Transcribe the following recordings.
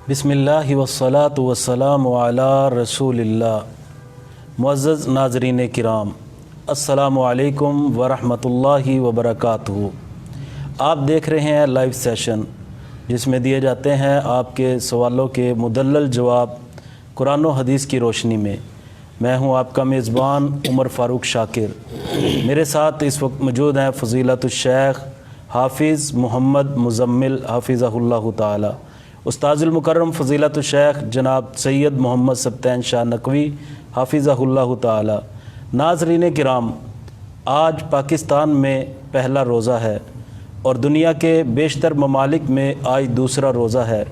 بسم اللہ والصلاة والسلام علی رسول اللہ۔ معزز ناظرین کرام، السلام علیکم ورحمۃ اللہ وبرکاتہ۔ آپ دیکھ رہے ہیں لائیو سیشن جس میں دیے جاتے ہیں آپ کے سوالوں کے مدلل جواب قرآن و حدیث کی روشنی میں۔ میں ہوں آپ کا میزبان عمر فاروق شاکر۔ میرے ساتھ اس وقت موجود ہیں فضیلت الشیخ حافظ محمد مزمل حفظہ اللہ تعالی، استاذ المکرم فضیلت الشیخ جناب سید محمد سبطین شاہ نقوی حافظہ اللہ تعالی۔ ناظرین کرام، آج پاکستان میں پہلا روزہ ہے اور دنیا کے بیشتر ممالک میں آج دوسرا روزہ ہے۔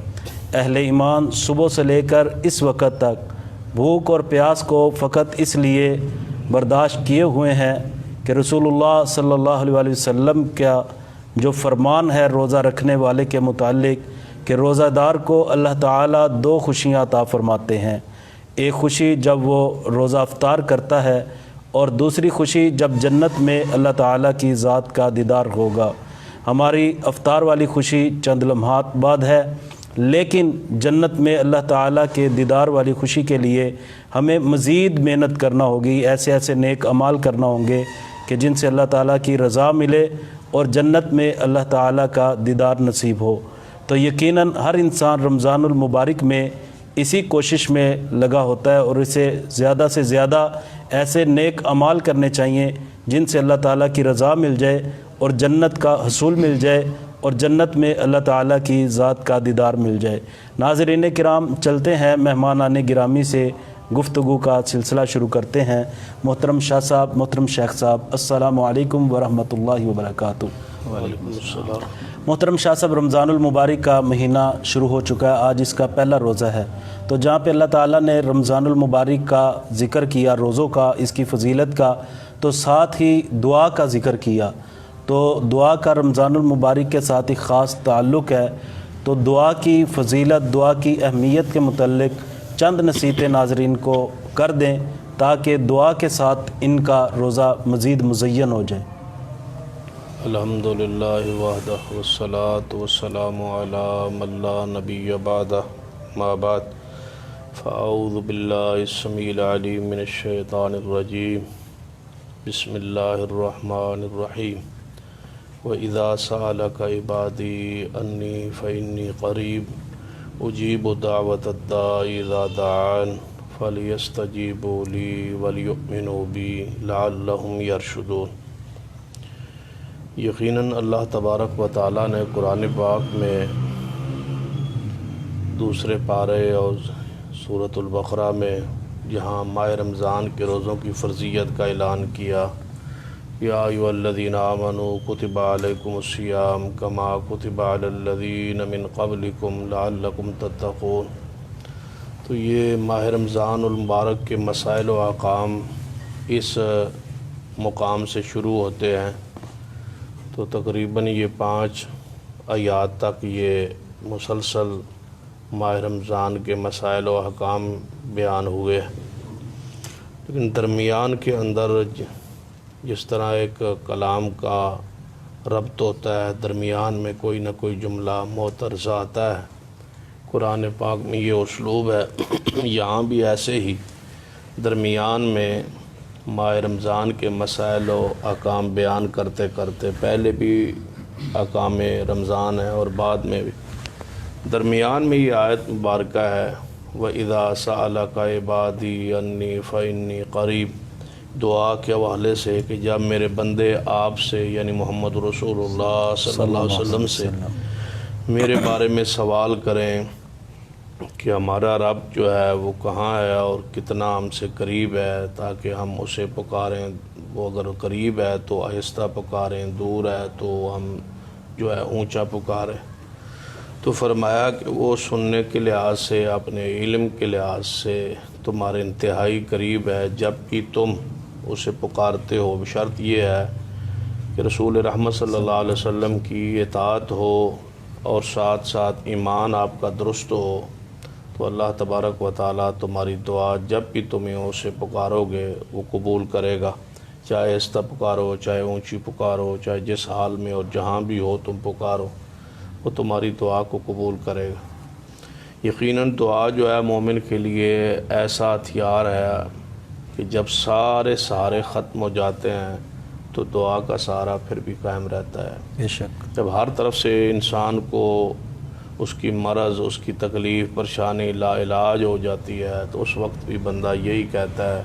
اہل ایمان صبح سے لے کر اس وقت تک بھوک اور پیاس کو فقط اس لیے برداشت کیے ہوئے ہیں کہ رسول اللہ صلی اللہ علیہ وسلم کا جو فرمان ہے روزہ رکھنے والے کے متعلق کہ روزہ دار کو اللہ تعالیٰ دو خوشیاں عطا فرماتے ہیں۔ ایک خوشی جب وہ روزہ افطار کرتا ہے اور دوسری خوشی جب جنت میں اللہ تعالیٰ کی ذات کا دیدار ہوگا۔ ہماری افطار والی خوشی چند لمحات بعد ہے، لیکن جنت میں اللہ تعالیٰ کے دیدار والی خوشی کے لیے ہمیں مزید محنت کرنا ہوگی، ایسے ایسے نیک اعمال کرنا ہوں گے کہ جن سے اللہ تعالیٰ کی رضا ملے اور جنت میں اللہ تعالیٰ کا دیدار نصیب ہو۔ تو یقیناً ہر انسان رمضان المبارک میں اسی کوشش میں لگا ہوتا ہے اور اسے زیادہ سے زیادہ ایسے نیک اعمال کرنے چاہیے جن سے اللہ تعالیٰ کی رضا مل جائے اور جنت کا حصول مل جائے اور جنت میں اللہ تعالیٰ کی ذات کا دیدار مل جائے۔ ناظرین کرام، چلتے ہیں مہمانان گرامی سے گفتگو کا سلسلہ شروع کرتے ہیں۔ محترم شاہ صاحب، محترم شیخ صاحب، السلام علیکم ورحمۃ اللہ وبرکاتہ۔ وعلیکم السلام۔ محترم شاہ صاحب، رمضان المبارک کا مہینہ شروع ہو چکا ہے، آج اس کا پہلا روزہ ہے، تو جہاں پہ اللہ تعالیٰ نے رمضان المبارک کا ذکر کیا، روزوں کا، اس کی فضیلت کا، تو ساتھ ہی دعا کا ذکر کیا۔ تو دعا کا رمضان المبارک کے ساتھ ایک خاص تعلق ہے، تو دعا کی فضیلت، دعا کی اہمیت کے متعلق چند نصیحتیں ناظرین کو کر دیں تاکہ دعا کے ساتھ ان کا روزہ مزید مزین ہو جائے۔ الحمدللہ وحدہ والصلاة والسلام علی من لا نبی بعدہ، ما بعد، فاعوذ باللہ السمیع العلیم من الشیطان الرجیم، بسم اللہ الرحمن الرحیم۔ وَإِذَا سَأَلَكَ عِبَادِي أَنِّي فَإِنِّي قَرِيبٌ أُجِيبُ دَعْوَةَ الدَّاعِ إِذَا دَعَانِ فَلْيَسْتَجِيبُوا لِي وَلْيُؤْمِنُوا بِي لَعَلَّهُمْ يَرْشُدُونَ۔ یقیناً اللہ تبارک و تعالیٰ نے قرآن پاک میں دوسرے پارے اور سورۃ البقرہ میں جہاں ماہ رمضان کے روزوں کی فرضیت کا اعلان کیا، یا ایھا الذین آمنوا کتب علیکم الصیام کما کتب علی الذین من قبلکم لعلکم تتقون، تو یہ ماہ رمضان المبارک کے مسائل و احکام اس مقام سے شروع ہوتے ہیں۔ تو تقریباً یہ 5 آیات تک یہ مسلسل ماہ رمضان کے مسائل و احکام بیان ہوئے، لیکن درمیان کے اندر جس طرح ایک کلام کا ربط ہوتا ہے، درمیان میں کوئی نہ کوئی جملہ معترضہ آتا ہے، قرآن پاک میں یہ اسلوب ہے۔ یہاں بھی ایسے ہی درمیان میں ماہ رمضان کے مسائل و احکام بیان کرتے کرتے، پہلے بھی احکام رمضان ہے اور بعد میں بھی، درمیان میں یہ آیت مبارکہ ہے، وَإِذَا سَأَلَكَ عِبَادِي أَنِّي فَإِنِّي قَرِيبٌ، دعا کے حوالے سے کہ جب میرے بندے آپ سے یعنی محمد رسول اللہ صلی اللہ علیہ وسلم سے میرے بارے میں سوال کریں کہ ہمارا رب جو ہے وہ کہاں ہے اور کتنا ہم سے قریب ہے، تاکہ ہم اسے پکاریں، وہ اگر قریب ہے تو آہستہ پکاریں، دور ہے تو ہم جو ہے اونچا پکاریں، تو فرمایا کہ وہ سننے کے لحاظ سے، اپنے علم کے لحاظ سے تمہارے انتہائی قریب ہے جب بھی تم اسے پکارتے ہو۔ شرط یہ ہے کہ رسول رحمت صلی اللہ علیہ وسلم کی اطاعت ہو اور ساتھ ساتھ ایمان آپ کا درست ہو، تو اللہ تبارک و تعالیٰ تمہاری دعا جب بھی تمہیں اسے پکارو گے وہ قبول کرے گا، چاہے آہستہ پکارو، چاہے اونچی پکارو، چاہے جس حال میں اور جہاں بھی ہو تم پکارو، وہ تمہاری دعا کو قبول کرے گا۔ یقیناً دعا جو ہے مومن کے لیے ایسا ہتھیار ہے کہ جب سارے سہارے ختم ہو جاتے ہیں تو دعا کا سہارا پھر بھی قائم رہتا ہے۔ بے شک۔ جب ہر طرف سے انسان کو اس کی مرض، اس کی تکلیف، پریشانی لا علاج ہو جاتی ہے تو اس وقت بھی بندہ یہی کہتا ہے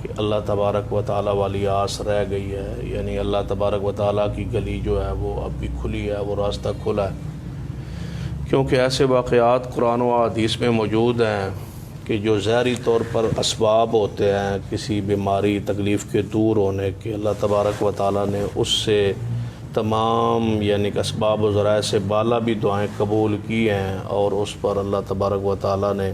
کہ اللہ تبارک و تعالیٰ والی آس رہ گئی ہے، یعنی اللہ تبارک و تعالیٰ کی گلی جو ہے وہ اب بھی کھلی ہے، وہ راستہ کھلا ہے۔ کیونکہ ایسے واقعات قرآن و حدیث میں موجود ہیں کہ جو ظاہری طور پر اسباب ہوتے ہیں کسی بیماری تکلیف کے دور ہونے کے، اللہ تبارک و تعالیٰ نے اس سے تمام یعنی کہ اسباب و ذرائع سے بالا بھی دعائیں قبول کی ہیں، اور اس پر اللہ تبارک و تعالیٰ نے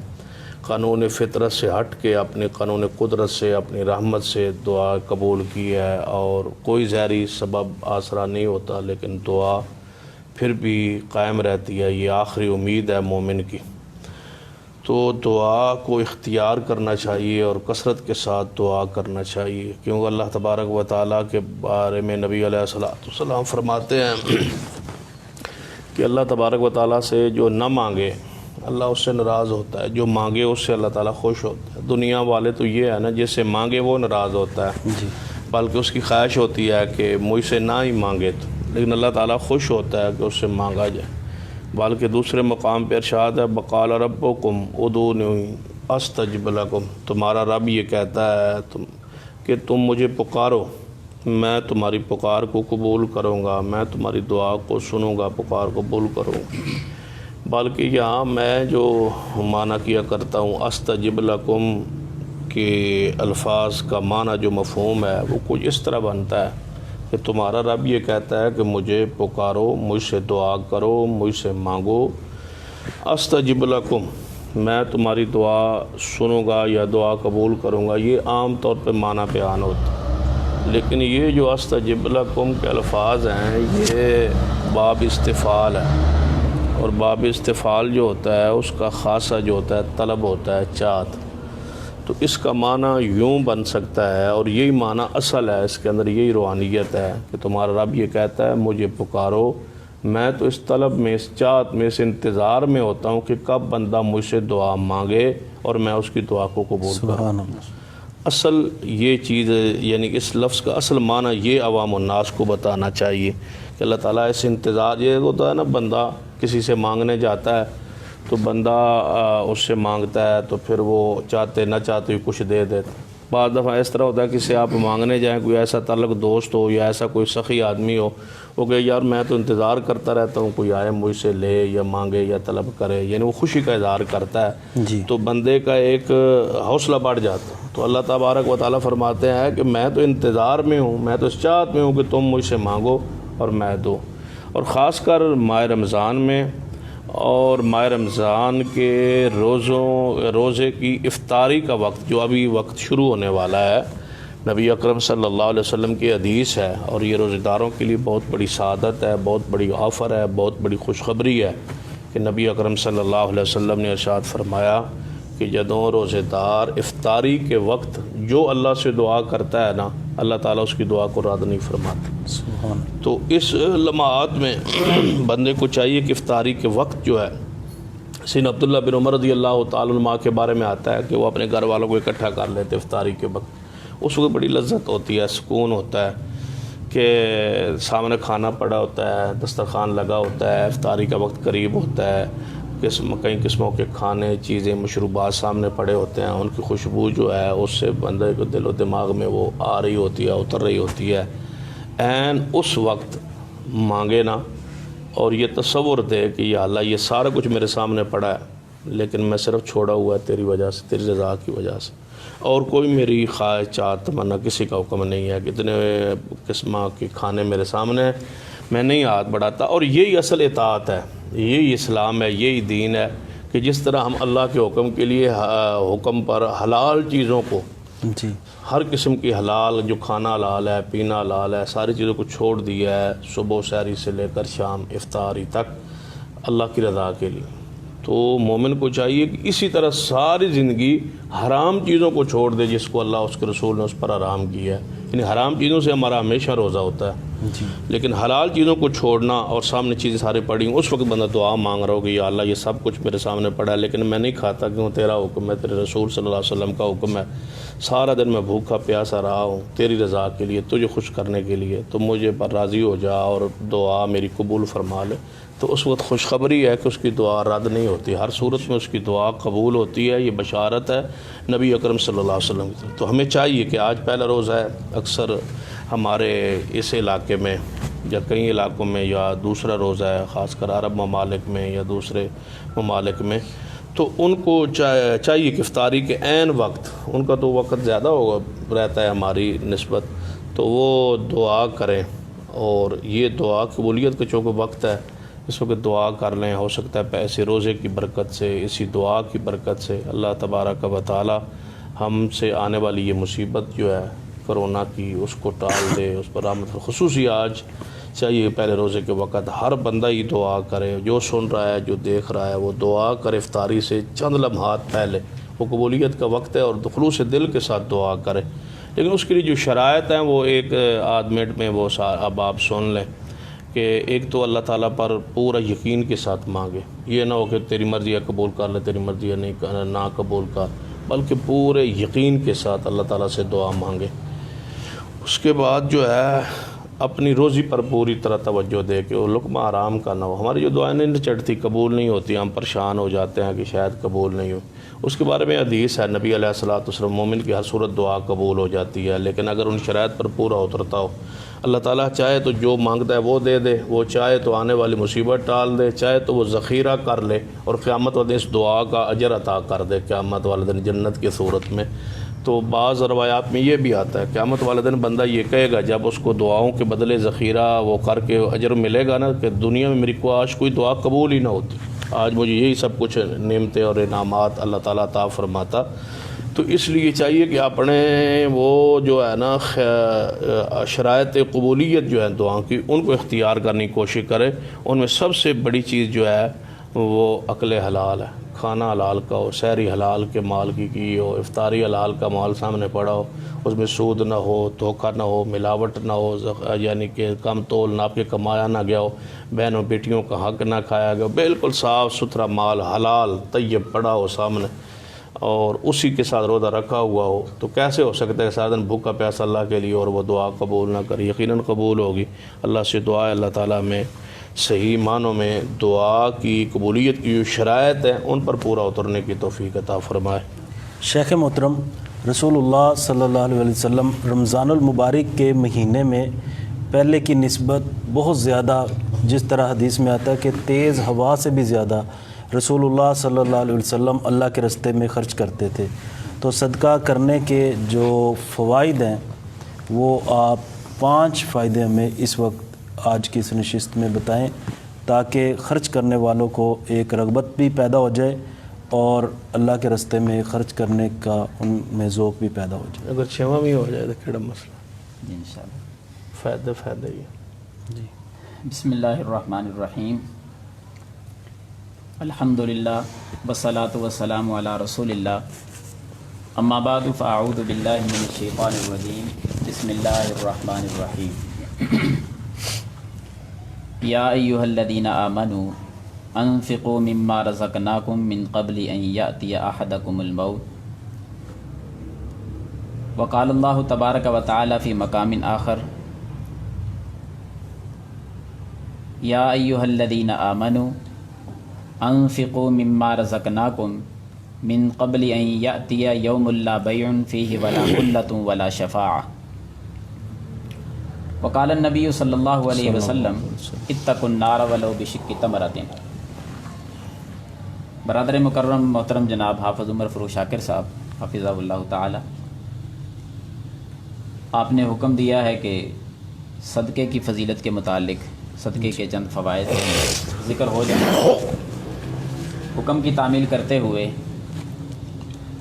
قانون فطرت سے ہٹ کے اپنے قانون قدرت سے، اپنی رحمت سے دعا قبول کی ہے، اور کوئی ظاہری سبب آسرا نہیں ہوتا لیکن دعا پھر بھی قائم رہتی ہے۔ یہ آخری امید ہے مومن کی۔ تو دعا کو اختیار کرنا چاہیے اور کثرت کے ساتھ دعا کرنا چاہیے، کیونکہ اللہ تبارک و تعالیٰ کے بارے میں نبی علیہ السلام فرماتے ہیں کہ اللہ تبارک و تعالیٰ سے جو نہ مانگے اللہ اس سے ناراض ہوتا ہے، جو مانگے اس سے اللہ تعالیٰ خوش ہوتا ہے۔ دنیا والے تو یہ ہے نا، جس سے مانگے وہ ناراض ہوتا ہے، جی، بلکہ اس کی خواہش ہوتی ہے کہ مجھ سے نہ ہی مانگے تو، لیکن اللہ تعالیٰ خوش ہوتا ہے کہ اس سے مانگا جائے۔ بلکہ دوسرے مقام پہ ارشاد ہے وقال ربکم ادعونی استجب لکم، تمہارا رب یہ کہتا ہے کہ تم مجھے پکارو، میں تمہاری پکار کو قبول کروں گا، میں تمہاری دعا کو سنوں گا، پکار قبول کروں گا۔ بلکہ یہاں میں جو معنی کیا کرتا ہوں استجب لکم کے الفاظ کا معنی جو مفہوم ہے وہ کچھ اس طرح بنتا ہے کہ تمہارا رب یہ کہتا ہے کہ مجھے پکارو، مجھ سے دعا کرو، مجھ سے مانگو، استجب لکم، میں تمہاری دعا سنوں گا یا دعا قبول کروں گا۔ یہ عام طور پہ معنی بیان ہوتا ہے، لیکن یہ جو استجب لکم کے الفاظ ہیں یہ باب استفعال ہے، اور باب استفعال جو ہوتا ہے اس کا خاصہ جو ہوتا ہے طلب ہوتا ہے، چاہت، تو اس کا معنی یوں بن سکتا ہے، اور یہی معنی اصل ہے، اس کے اندر یہی روحانیت ہے کہ تمہارا رب یہ کہتا ہے مجھے پکارو، میں تو اس طلب میں، اس چاہت میں، اس انتظار میں ہوتا ہوں کہ کب بندہ مجھ سے دعا مانگے اور میں اس کی دعا کو قبول کروں۔ سبحان اللہ۔ اصل یہ چیز یعنی کہ اس لفظ کا اصل معنی یہ عوام الناس کو بتانا چاہیے کہ اللہ تعالیٰ اس انتظار، یہ ہوتا ہے نا بندہ کسی سے مانگنے جاتا ہے تو بندہ اس سے مانگتا ہے تو پھر وہ چاہتے نہ چاہتے ہوئے کچھ دے دیتا۔ بعض دفعہ اس طرح ہوتا ہے کہ سے آپ مانگنے جائیں، کوئی ایسا تعلق دوست ہو یا ایسا کوئی سخی آدمی ہو، وہ کہ یار میں تو انتظار کرتا رہتا ہوں کوئی آئے مجھ سے لے یا مانگے یا طلب کرے، یعنی وہ خوشی کا اظہار کرتا ہے، جی، تو بندے کا ایک حوصلہ بڑھ جاتا ہے۔ تو اللہ تبارک و تعالیٰ فرماتے ہیں کہ میں تو انتظار میں ہوں، میں تو اس چاہت میں ہوں کہ تم مجھ سے مانگو اور میں دوں۔ اور خاص کر ماہ رمضان میں اور ماہ رمضان کے روزے کی افطاری کا وقت جو ابھی وقت شروع ہونے والا ہے، نبی اکرم صلی اللہ علیہ وسلم کی حدیث ہے، اور یہ روزہ داروں کے لیے بہت بڑی سعادت ہے، بہت بڑی آفر ہے، بہت بڑی خوشخبری ہے کہ نبی اکرم صلی اللہ علیہ وسلم نے ارشاد فرمایا کہ جدوں روزہ دار افطاری کے وقت جو اللہ سے دعا کرتا ہے نا، اللہ تعالیٰ اس کی دعا کو رد نہیں فرماتا۔ سبحان اللہ۔ تو اس لمحات میں بندے کو چاہیے کہ افطاری کے وقت جو ہے، سین عبداللہ بن عمر رضی اللہ تعالیٰ عنہ کے بارے میں آتا ہے کہ وہ اپنے گھر والوں کو اکٹھا کر لیتے افطاری کے وقت، اس وقت بڑی لذت ہوتی ہے، سکون ہوتا ہے کہ سامنے کھانا پڑا ہوتا ہے، دسترخوان لگا ہوتا ہے، افطاری کا وقت قریب ہوتا ہے، کئی قسموں کے کھانے، چیزیں، مشروبات سامنے پڑے ہوتے ہیں، ان کی خوشبو جو ہے اس سے بندے کو دل و دماغ میں وہ آ رہی ہوتی ہے، اتر رہی ہوتی ہے۔ عین اس وقت مانگے نا اور یہ تصور دے کہ یا اللہ یہ سارا کچھ میرے سامنے پڑا ہے لیکن میں صرف چھوڑا ہوا ہے تیری وجہ سے، تیری رضا کی وجہ سے، اور کوئی میری خواہش چاہت تمنا کسی کا حکم نہیں ہے، کتنے قسمہ کے کھانے میرے سامنے ہیں، میں نہیں ہاتھ بڑھاتا۔ اور یہی اصل اطاعت ہے، یہی اسلام ہے، یہی دین ہے کہ جس طرح ہم اللہ کے حکم کے لیے حکم پر حلال چیزوں کو، جی، ہر قسم کی حلال، جو کھانا حلال ہے، پینا حلال ہے، ساری چیزوں کو چھوڑ دیا ہے، صبح سحری سے لے کر شام افطاری تک اللہ کی رضا کے لیے۔ تو مومن کو چاہیے کہ اسی طرح ساری زندگی حرام چیزوں کو چھوڑ دے جس کو اللہ اس کے رسول نے اس پر حرام کیا ہے، یعنی حرام چیزوں سے ہمارا ہمیشہ روزہ ہوتا ہے، جی لیکن حلال چیزوں کو چھوڑنا اور سامنے چیزیں سارے پڑی ہوں، اس وقت بندہ دعا مانگ رہا ہو کہ یا اللہ یہ سب کچھ میرے سامنے پڑا ہے لیکن میں نہیں کھاتا کیوں، تیرا حکم ہے، تیرے رسول صلی اللہ علیہ وسلم کا حکم ہے، سارا دن میں بھوکا پیاسا رہا ہوں تیری رضا کے لیے، تجھے خوش کرنے کے لیے، تو مجھے پر راضی ہو جا اور دعا میری قبول فرما لے، تو اس وقت خوشخبری ہے کہ اس کی دعا رد نہیں ہوتی، ہر صورت میں اس کی دعا قبول ہوتی ہے۔ یہ بشارت ہے نبی اکرم صلی اللہ علیہ وسلم کی۔ تو ہمیں چاہیے کہ آج پہلا روزہ ہے، اکثر ہمارے اس علاقے میں یا کئی علاقوں میں یا دوسرا روزہ ہے، خاص کر عرب ممالک میں یا دوسرے ممالک میں، تو ان کو چاہیے کہ افطاری کے عین وقت، ان کا تو وقت زیادہ ہوگا رہتا ہے ہماری نسبت، تو وہ دعا کریں، اور یہ دعا قبولیت کا چونکہ وقت ہے، اس وقت دعا کر لیں، ہو سکتا ہے ایسے روزے کی برکت سے، اسی دعا کی برکت سے اللہ تبارک و تعالی ہم سے آنے والی یہ مصیبت جو ہے کرونا کی، اس کو ٹال دے، اس پر رحمت۔ خصوصی آج چاہیے پہلے روزے کے وقت ہر بندہ ہی دعا کرے، جو سن رہا ہے، جو دیکھ رہا ہے، وہ دعا کرے افطاری سے چند لمحات پہلے، وہ قبولیت کا وقت ہے، اور خلوص دل کے ساتھ دعا کرے۔ لیکن اس کے لیے جو شرائط ہیں وہ ایک آدھ منٹ میں وہ اب آپ سن لیں کہ ایک تو اللہ تعالیٰ پر پورا یقین کے ساتھ مانگے، یہ نہ ہو کہ تیری مرضی ہے قبول کر لے، تیری مرضی ہے نہیں نہ قبول کر، بلکہ پورے یقین کے ساتھ اللہ تعالیٰ سے دعا مانگے۔ اس کے بعد جو ہے اپنی روزی پر پوری طرح توجہ دے کہ وہ لقمہ آرام کا نہ ہو۔ ہماری جو دعائیں نہیں چڑھتی، قبول نہیں ہوتی، ہم پریشان ہو جاتے ہیں کہ شاید قبول نہیں ہو۔ اس کے بارے میں حدیث ہے، نبی علیہ الصلوۃ والسلام، مومن کی ہر صورت دعا قبول ہو جاتی ہے، لیکن اگر ان شرائط پر پورا اترتا ہو۔ اللہ تعالیٰ چاہے تو جو مانگتا ہے وہ دے دے، وہ چاہے تو آنے والی مصیبت ٹال دے، چاہے تو وہ ذخیرہ کر لے اور قیامت والے دن اس دعا کا اجر عطا کر دے، قیامت والے دن جنت کی صورت میں۔ تو بعض روایات میں یہ بھی آتا ہے قیامت والے دن بندہ یہ کہے گا جب اس کو دعاؤں کے بدلے ذخیرہ وہ کر کے اجر ملے گا نا، کہ دنیا میں میری کوئی دعا قبول ہی نہ ہوتی، آج مجھے یہی سب کچھ نعمتیں اور انعامات اللہ تعالیٰ عطا فرماتا۔ تو اس لیے چاہیے کہ اپنے وہ جو ہے نا شرائط قبولیت جو ہے دعاؤں کی، ان کو اختیار کرنے کی کوشش کرے۔ ان میں سب سے بڑی چیز جو ہے وہ عقل حلال ہے، کھانا حلال کا ہو، سحری حلال کے مال کی ہو، افطاری حلال کا مال سامنے پڑا ہو، اس میں سود نہ ہو، دھوکہ نہ ہو، ملاوٹ نہ ہو، یعنی کہ کم تول ناپ کے کمایا نہ گیا ہو، بہنوں بیٹیوں کا حق نہ کھایا گیا ہو، بالکل صاف ستھرا مال حلال طیب پڑا ہو سامنے، اور اسی کے ساتھ روزہ رکھا ہوا ہو، تو کیسے ہو سکتا ہے سارا دن بھوکا پیاسا اللہ کے لیے اور وہ دعا قبول نہ کرے؟ یقیناً قبول ہوگی۔ اللہ سے دعا ہے اللہ تعالیٰ میں صحیح معنوں میں دعا کی قبولیت کی جو شرائط ہیں ان پر پورا اترنے کی توفیق عطا فرمائے۔ شیخ محترم، رسول اللہ صلی اللہ علیہ وسلم رمضان المبارک کے مہینے میں پہلے کی نسبت بہت زیادہ، جس طرح حدیث میں آتا ہے کہ تیز ہوا سے بھی زیادہ رسول اللہ صلی اللہ علیہ وسلم اللہ کے راستے میں خرچ کرتے تھے۔ تو صدقہ کرنے کے جو فوائد ہیں وہ آپ 5 فائدے ہمیں اس وقت آج کی اس نشست میں بتائیں، تاکہ خرچ کرنے والوں کو ایک رغبت بھی پیدا ہو جائے اور اللہ کے راستے میں خرچ کرنے کا ان میں ذوق بھی پیدا ہو جائے۔ اگر 6واں بھی ہو جائے تو کیڑا مسئلہ؟ جی انشاءاللہ۔ فائدہ ہی ہے۔ جی بسم اللہ الرحمن الرحیم، الحمدللہ والصلاۃ والسلام علی رسول اللہ، اما بعد فاعوذ باللہ من الشیطان الرجیم، بسم اللہ الرحمن الرحیم۔ یا ایہا الذین آمنوا انفقوا مما رزقناکم من قبل ان یأتی احدکم الموت، وقال اللہ تبارک و تعالی فی مقام آخر، یا ایہا الذین آمنوا انفقوا مما رزقناکم من قبل ان یأتی یوم لا بیع فیہ ولا خلۃ ولا شفاعہ، وقال النبی صلی اللہ علیہ وسلم اتقوا النار ولو بشق تمرۃ۔ برادر مکرم محترم جناب حافظ عمر فروغ شاکر صاحب حفظہ اللہ تعالی، آپ نے حکم دیا ہے کہ صدقے کی فضیلت کے متعلق صدقے کے چند فوائد ذکر ہو جائیں۔ حکم کی تعمیل کرتے ہوئے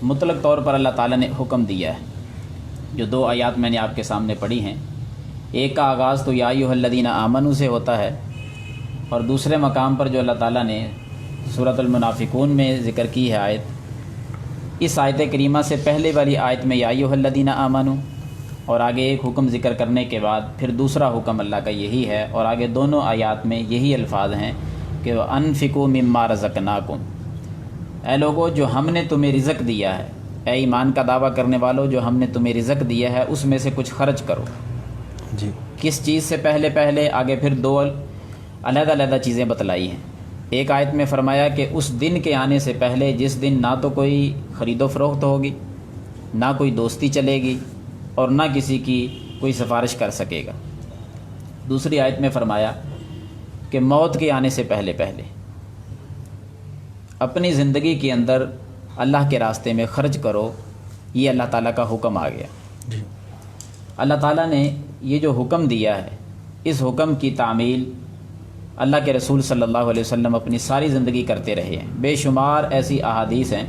مطلق طور پر اللہ تعالیٰ نے حکم دیا ہے۔ جو 2 آیات میں نے آپ کے سامنے پڑھی ہیں، ایک کا آغاز تو یا ایھا الذین آمنوا سے ہوتا ہے، اور دوسرے مقام پر جو اللہ تعالیٰ نے سورۃ المنافقون میں ذکر کی ہے آیت، اس آیت کریمہ سے پہلے والی آیت میں یا ایھا الذین آمنوا، اور آگے ایک حکم ذکر کرنے کے بعد پھر دوسرا حکم اللہ کا یہی ہے، اور آگے دونوں آیات میں یہی الفاظ ہیں کہ انفقوا مما رزقناکم، اے لوگو جو ہم نے تمہیں رزق دیا ہے، اے ایمان کا دعویٰ کرنے والوں جو ہم نے تمہیں رزق دیا ہے اس میں سے کچھ خرچ کرو۔ جی کس چیز سے پہلے آگے پھر دو علیحدہ چیزیں بتلائی ہیں۔ ایک آیت میں فرمایا کہ اس دن کے آنے سے پہلے جس دن نہ تو کوئی خرید و فروخت ہوگی، نہ کوئی دوستی چلے گی، اور نہ کسی کی کوئی سفارش کر سکے گا۔ دوسری آیت میں فرمایا کہ موت کے آنے سے پہلے اپنی زندگی کے اندر اللہ کے راستے میں خرچ کرو، یہ اللہ تعالیٰ کا حکم آ گیا۔ جی اللہ تعالیٰ نے یہ جو حکم دیا ہے، اس حکم کی تعمیل اللہ کے رسول صلی اللہ علیہ وسلم اپنی ساری زندگی کرتے رہے ہیں۔ بے شمار ایسی احادیث ہیں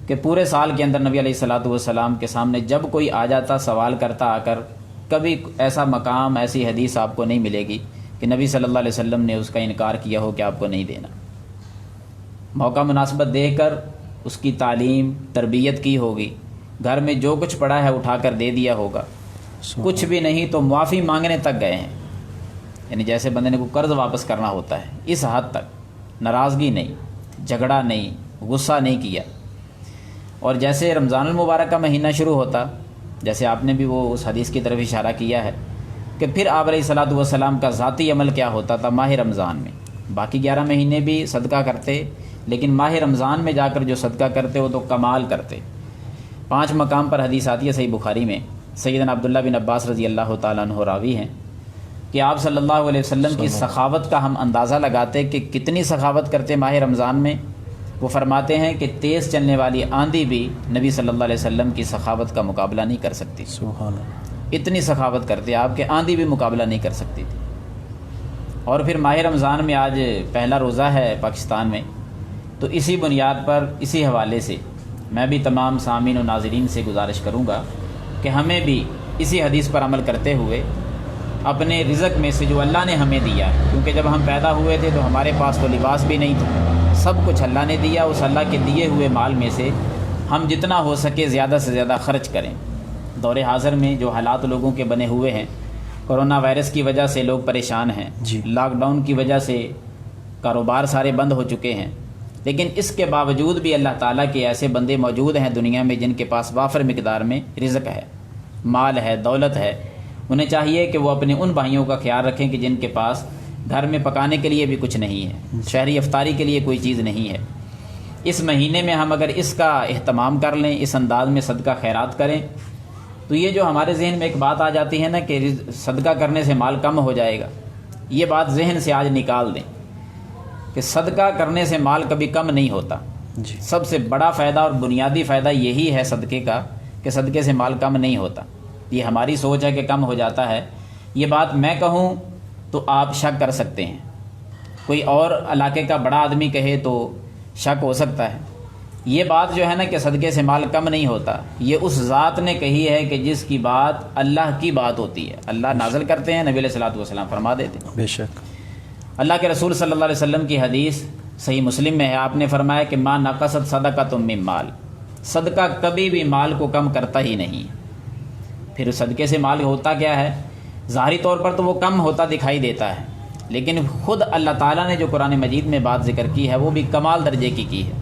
کہ پورے سال کے اندر نبی علیہ الصلاۃ والسلام کے سامنے جب کوئی آ جاتا، سوال کرتا آ کر، کبھی ایسا مقام، ایسی حدیث آپ کو نہیں ملے گی کہ نبی صلی اللہ علیہ وسلم نے اس کا انکار کیا ہو کہ آپ کو نہیں دینا۔ موقع مناسبت دیکھ کر اس کی تعلیم تربیت کی ہوگی، گھر میں جو کچھ پڑا ہے اٹھا کر دے دیا ہوگا، کچھ بھی نہیں تو معافی مانگنے تک گئے ہیں، یعنی جیسے بندے نے کوئی قرض واپس کرنا ہوتا ہے، اس حد تک ناراضگی نہیں، جھگڑا نہیں، غصہ نہیں کیا۔ اور جیسے رمضان المبارک کا مہینہ شروع ہوتا، جیسے آپ نے بھی وہ اس حدیث کی طرف اشارہ کیا ہے کہ پھر آپ علیہ الصلاۃ والسلام کا ذاتی عمل کیا ہوتا تھا ماہ رمضان میں۔ باقی 11 مہینے بھی صدقہ کرتے، لیکن ماہ رمضان میں جا کر جو صدقہ کرتے وہ تو کمال کرتے۔ 5 مقام پر حدیث آتی ہے صحیح بخاری میں، سیدنا عبداللہ بن عباس رضی اللہ تعالیٰ عنہ راوی ہیں کہ آپ صلی اللہ علیہ وسلم کی سخاوت کا ہم اندازہ لگاتے کہ کتنی سخاوت کرتے ماہ رمضان میں۔ وہ فرماتے ہیں کہ تیز چلنے والی آندھی بھی نبی صلی اللہ علیہ وسلم کی سخاوت کا مقابلہ نہیں کر سکتی۔ سبحان اللہ، اتنی سخاوت کرتے آپ کہ آندھی بھی مقابلہ نہیں کر سکتی تھی۔ اور پھر ماہ رمضان میں آج پہلا روزہ ہے پاکستان میں، تو اسی بنیاد پر، اسی حوالے سے میں بھی تمام سامعین و ناظرین سے گزارش کروں گا کہ ہمیں بھی اسی حدیث پر عمل کرتے ہوئے اپنے رزق میں سے جو اللہ نے ہمیں دیا ہے، کیونکہ جب ہم پیدا ہوئے تھے تو ہمارے پاس تو لباس بھی نہیں تھا، سب کچھ اللہ نے دیا، اس اللہ کے دیے ہوئے مال میں سے ہم جتنا ہو سکے زیادہ سے زیادہ خرچ کریں۔ دور حاضر میں جو حالات لوگوں کے بنے ہوئے ہیں، کرونا وائرس کی وجہ سے لوگ پریشان ہیں، جی لاک ڈاؤن کی وجہ سے کاروبار سارے بند ہو چکے ہیں، لیکن اس کے باوجود بھی اللہ تعالیٰ کے ایسے بندے موجود ہیں دنیا میں جن کے پاس وافر مقدار میں رزق ہے، مال ہے، دولت ہے۔ انہیں چاہیے کہ وہ اپنے ان بھائیوں کا خیال رکھیں کہ جن کے پاس گھر میں پکانے کے لیے بھی کچھ نہیں ہے، شہری افطاری کے لیے کوئی چیز نہیں ہے۔ اس مہینے میں ہم اگر اس کا اہتمام کر لیں، اس انداز میں صدقہ خیرات کریں، تو یہ جو ہمارے ذہن میں ایک بات آ جاتی ہے نا کہ صدقہ کرنے سے مال کم ہو جائے گا، یہ بات ذہن سے آج نکال دیں کہ صدقہ کرنے سے مال کبھی کم نہیں ہوتا۔ جی سب سے بڑا فائدہ اور بنیادی فائدہ یہی ہے صدقے کا کہ صدقے سے مال کم نہیں ہوتا۔ یہ ہماری سوچ ہے کہ کم ہو جاتا ہے، یہ بات میں کہوں تو آپ شک کر سکتے ہیں، کوئی اور علاقے کا بڑا آدمی کہے تو شک ہو سکتا ہے۔ یہ بات جو ہے نا کہ صدقے سے مال کم نہیں ہوتا، یہ اس ذات نے کہی ہے کہ جس کی بات اللہ کی بات ہوتی ہے، اللہ نازل کرتے ہیں، نبی علیہ الصلوۃ والسلام فرما دیتے ہیں۔ بے شک اللہ کے رسول صلی اللہ علیہ وسلم کی حدیث صحیح مسلم میں ہے، آپ نے فرمایا کہ ما نقصت صدقۃ من مال، صدقہ کبھی بھی مال کو کم کرتا ہی نہیں۔ پھر صدقے سے مال ہوتا کیا ہے؟ ظاہری طور پر تو وہ کم ہوتا دکھائی دیتا ہے، لیکن خود اللہ تعالیٰ نے جو قرآن مجید میں بات ذکر کی ہے وہ بھی کمال درجے کی ہے۔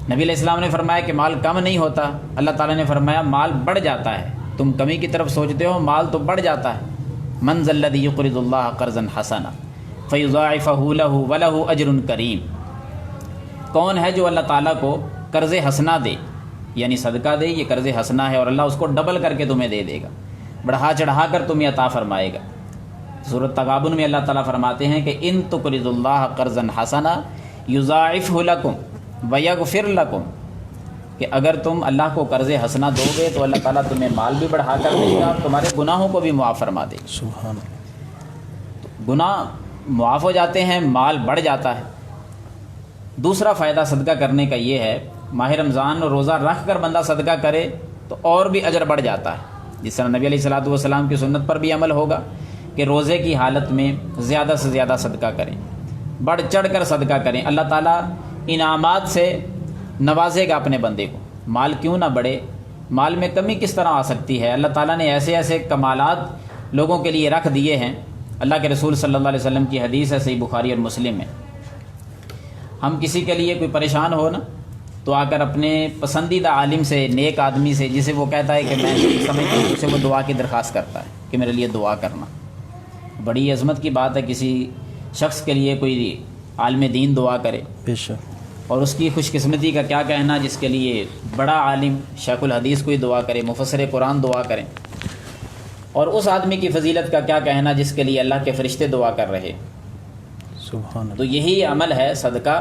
نبی علیہ السلام نے فرمایا کہ مال کم نہیں ہوتا، اللہ تعالیٰ نے فرمایا مال بڑھ جاتا ہے، تم کمی کی طرف سوچتے ہو، مال تو بڑھ جاتا ہے۔ من ذا الذی یقرض اللہ قرضا حسنا فیضاعفہ لہ ولہ اجر کریم، کون ہے جو اللہ تعالیٰ کو قرض حسنا دے، یعنی صدقہ دے، یہ قرض حسنا ہے اور اللہ اس کو ڈبل کر کے تمہیں دے دے گا، بڑھا چڑھا کر تمہیں عطا فرمائے گا۔ سورۃ تغابن میں اللہ تعالیٰ فرماتے ہیں کہ ان تقرضوا اللہ قرضا حسنا یضاعفہ لکم ویغفر لکم، کہ اگر تم اللہ کو قرض حسنا دو گے تو اللہ تعالیٰ تمہیں مال بھی بڑھا کر دے گا اور تمہارے گناہوں کو بھی معاف فرما دے گا۔ سبحان اللہ، گناہ معاف ہو جاتے ہیں، مال بڑھ جاتا ہے۔ دوسرا فائدہ صدقہ کرنے کا یہ ہے، ماہ رمضان روزہ رکھ کر بندہ صدقہ کرے تو اور بھی اجر بڑھ جاتا ہے۔ جس طرح نبی علیہ الصلوۃ والسلام کی سنت پر بھی عمل ہوگا کہ روزے کی حالت میں زیادہ سے زیادہ صدقہ کریں، بڑھ چڑھ کر صدقہ کریں، اللہ تعالیٰ انعامات سے نوازے گا اپنے بندے کو۔ مال کیوں نہ بڑھے، مال میں کمی کس طرح آ سکتی ہے؟ اللہ تعالیٰ نے ایسے ایسے کمالات لوگوں کے لیے رکھ دیے ہیں۔ اللہ کے رسول صلی اللہ علیہ وسلم کی حدیث ہے صحیح بخاری اور مسلم میں، ہم کسی کے لیے کوئی پریشان ہو نا تو آ کر اپنے پسندیدہ عالم سے، نیک آدمی سے، جسے وہ کہتا ہے کہ میں سمجھتا ہوں، اسے وہ دعا کی درخواست کرتا ہے کہ میرے لیے دعا کرنا۔ بڑی عظمت کی بات ہے کسی شخص کے لیے کوئی عالم دین دعا کرے، بے شک، اور اس کی خوش قسمتی کا کیا کہنا جس کے لیے بڑا عالم شیخ الحدیث کوئی دعا کرے، مفسر قرآن دعا کریں، اور اس آدمی کی فضیلت کا کیا کہنا جس کے لیے اللہ کے فرشتے دعا کر رہے۔ سبحان تو اللہ۔ یہی عمل ہے صدقہ،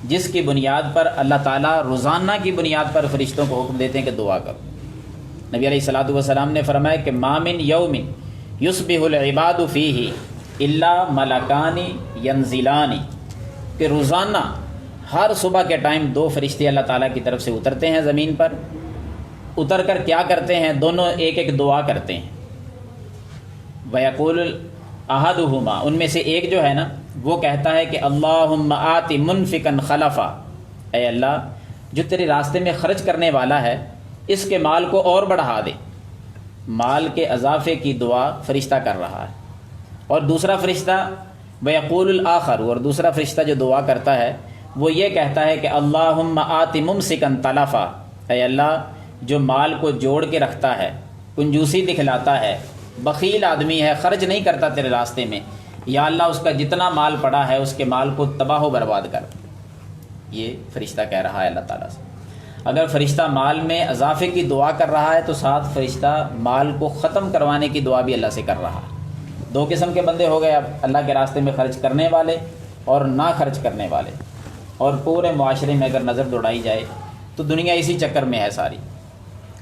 جس کی بنیاد پر اللہ تعالیٰ روزانہ کی بنیاد پر فرشتوں کو حکم دیتے ہیں کہ دعا کرو۔ نبی علیہ الصلوۃ والسلام نے فرمایا کہ ما من یوم یصبح العباد فیہ الا ملکان ینزلان، کہ روزانہ ہر صبح کے ٹائم 2 فرشتے اللہ تعالیٰ کی طرف سے اترتے ہیں زمین پر، اتر کر کیا کرتے ہیں؟ دونوں ایک ایک دعا کرتے ہیں۔ وَيَقُولُ أَحَدُهُمَا، ان میں سے ایک جو ہے نا وہ کہتا ہے کہ اللہم آت منفقا خلفا، اے اللہ جو تیرے راستے میں خرچ کرنے والا ہے اس کے مال کو اور بڑھا دے۔ مال کے اضافے کی دعا فرشتہ کر رہا ہے۔ اور دوسرا فرشتہ وَيَقُولُ الْآخَرُ، اور دوسرا فرشتہ جو دعا کرتا ہے وہ یہ کہتا ہے کہ اللہم آت ممسکا تلفا، اے اللہ جو مال کو جوڑ کے رکھتا ہے، کنجوسی دکھلاتا ہے، بخیل آدمی ہے، خرچ نہیں کرتا تیرے راستے میں، یا اللہ اس کا جتنا مال پڑا ہے اس کے مال کو تباہ و برباد کر۔ یہ فرشتہ کہہ رہا ہے اللہ تعالیٰ سے۔ اگر فرشتہ مال میں اضافے کی دعا کر رہا ہے تو ساتھ فرشتہ مال کو ختم کروانے کی دعا بھی اللہ سے کر رہا ہے۔ 2 قسم کے بندے ہو گئے اب، اللہ کے راستے میں خرچ کرنے والے اور نہ خرچ کرنے والے۔ اور پورے معاشرے میں اگر نظر دوڑائی جائے تو دنیا اسی چکر میں ہے ساری،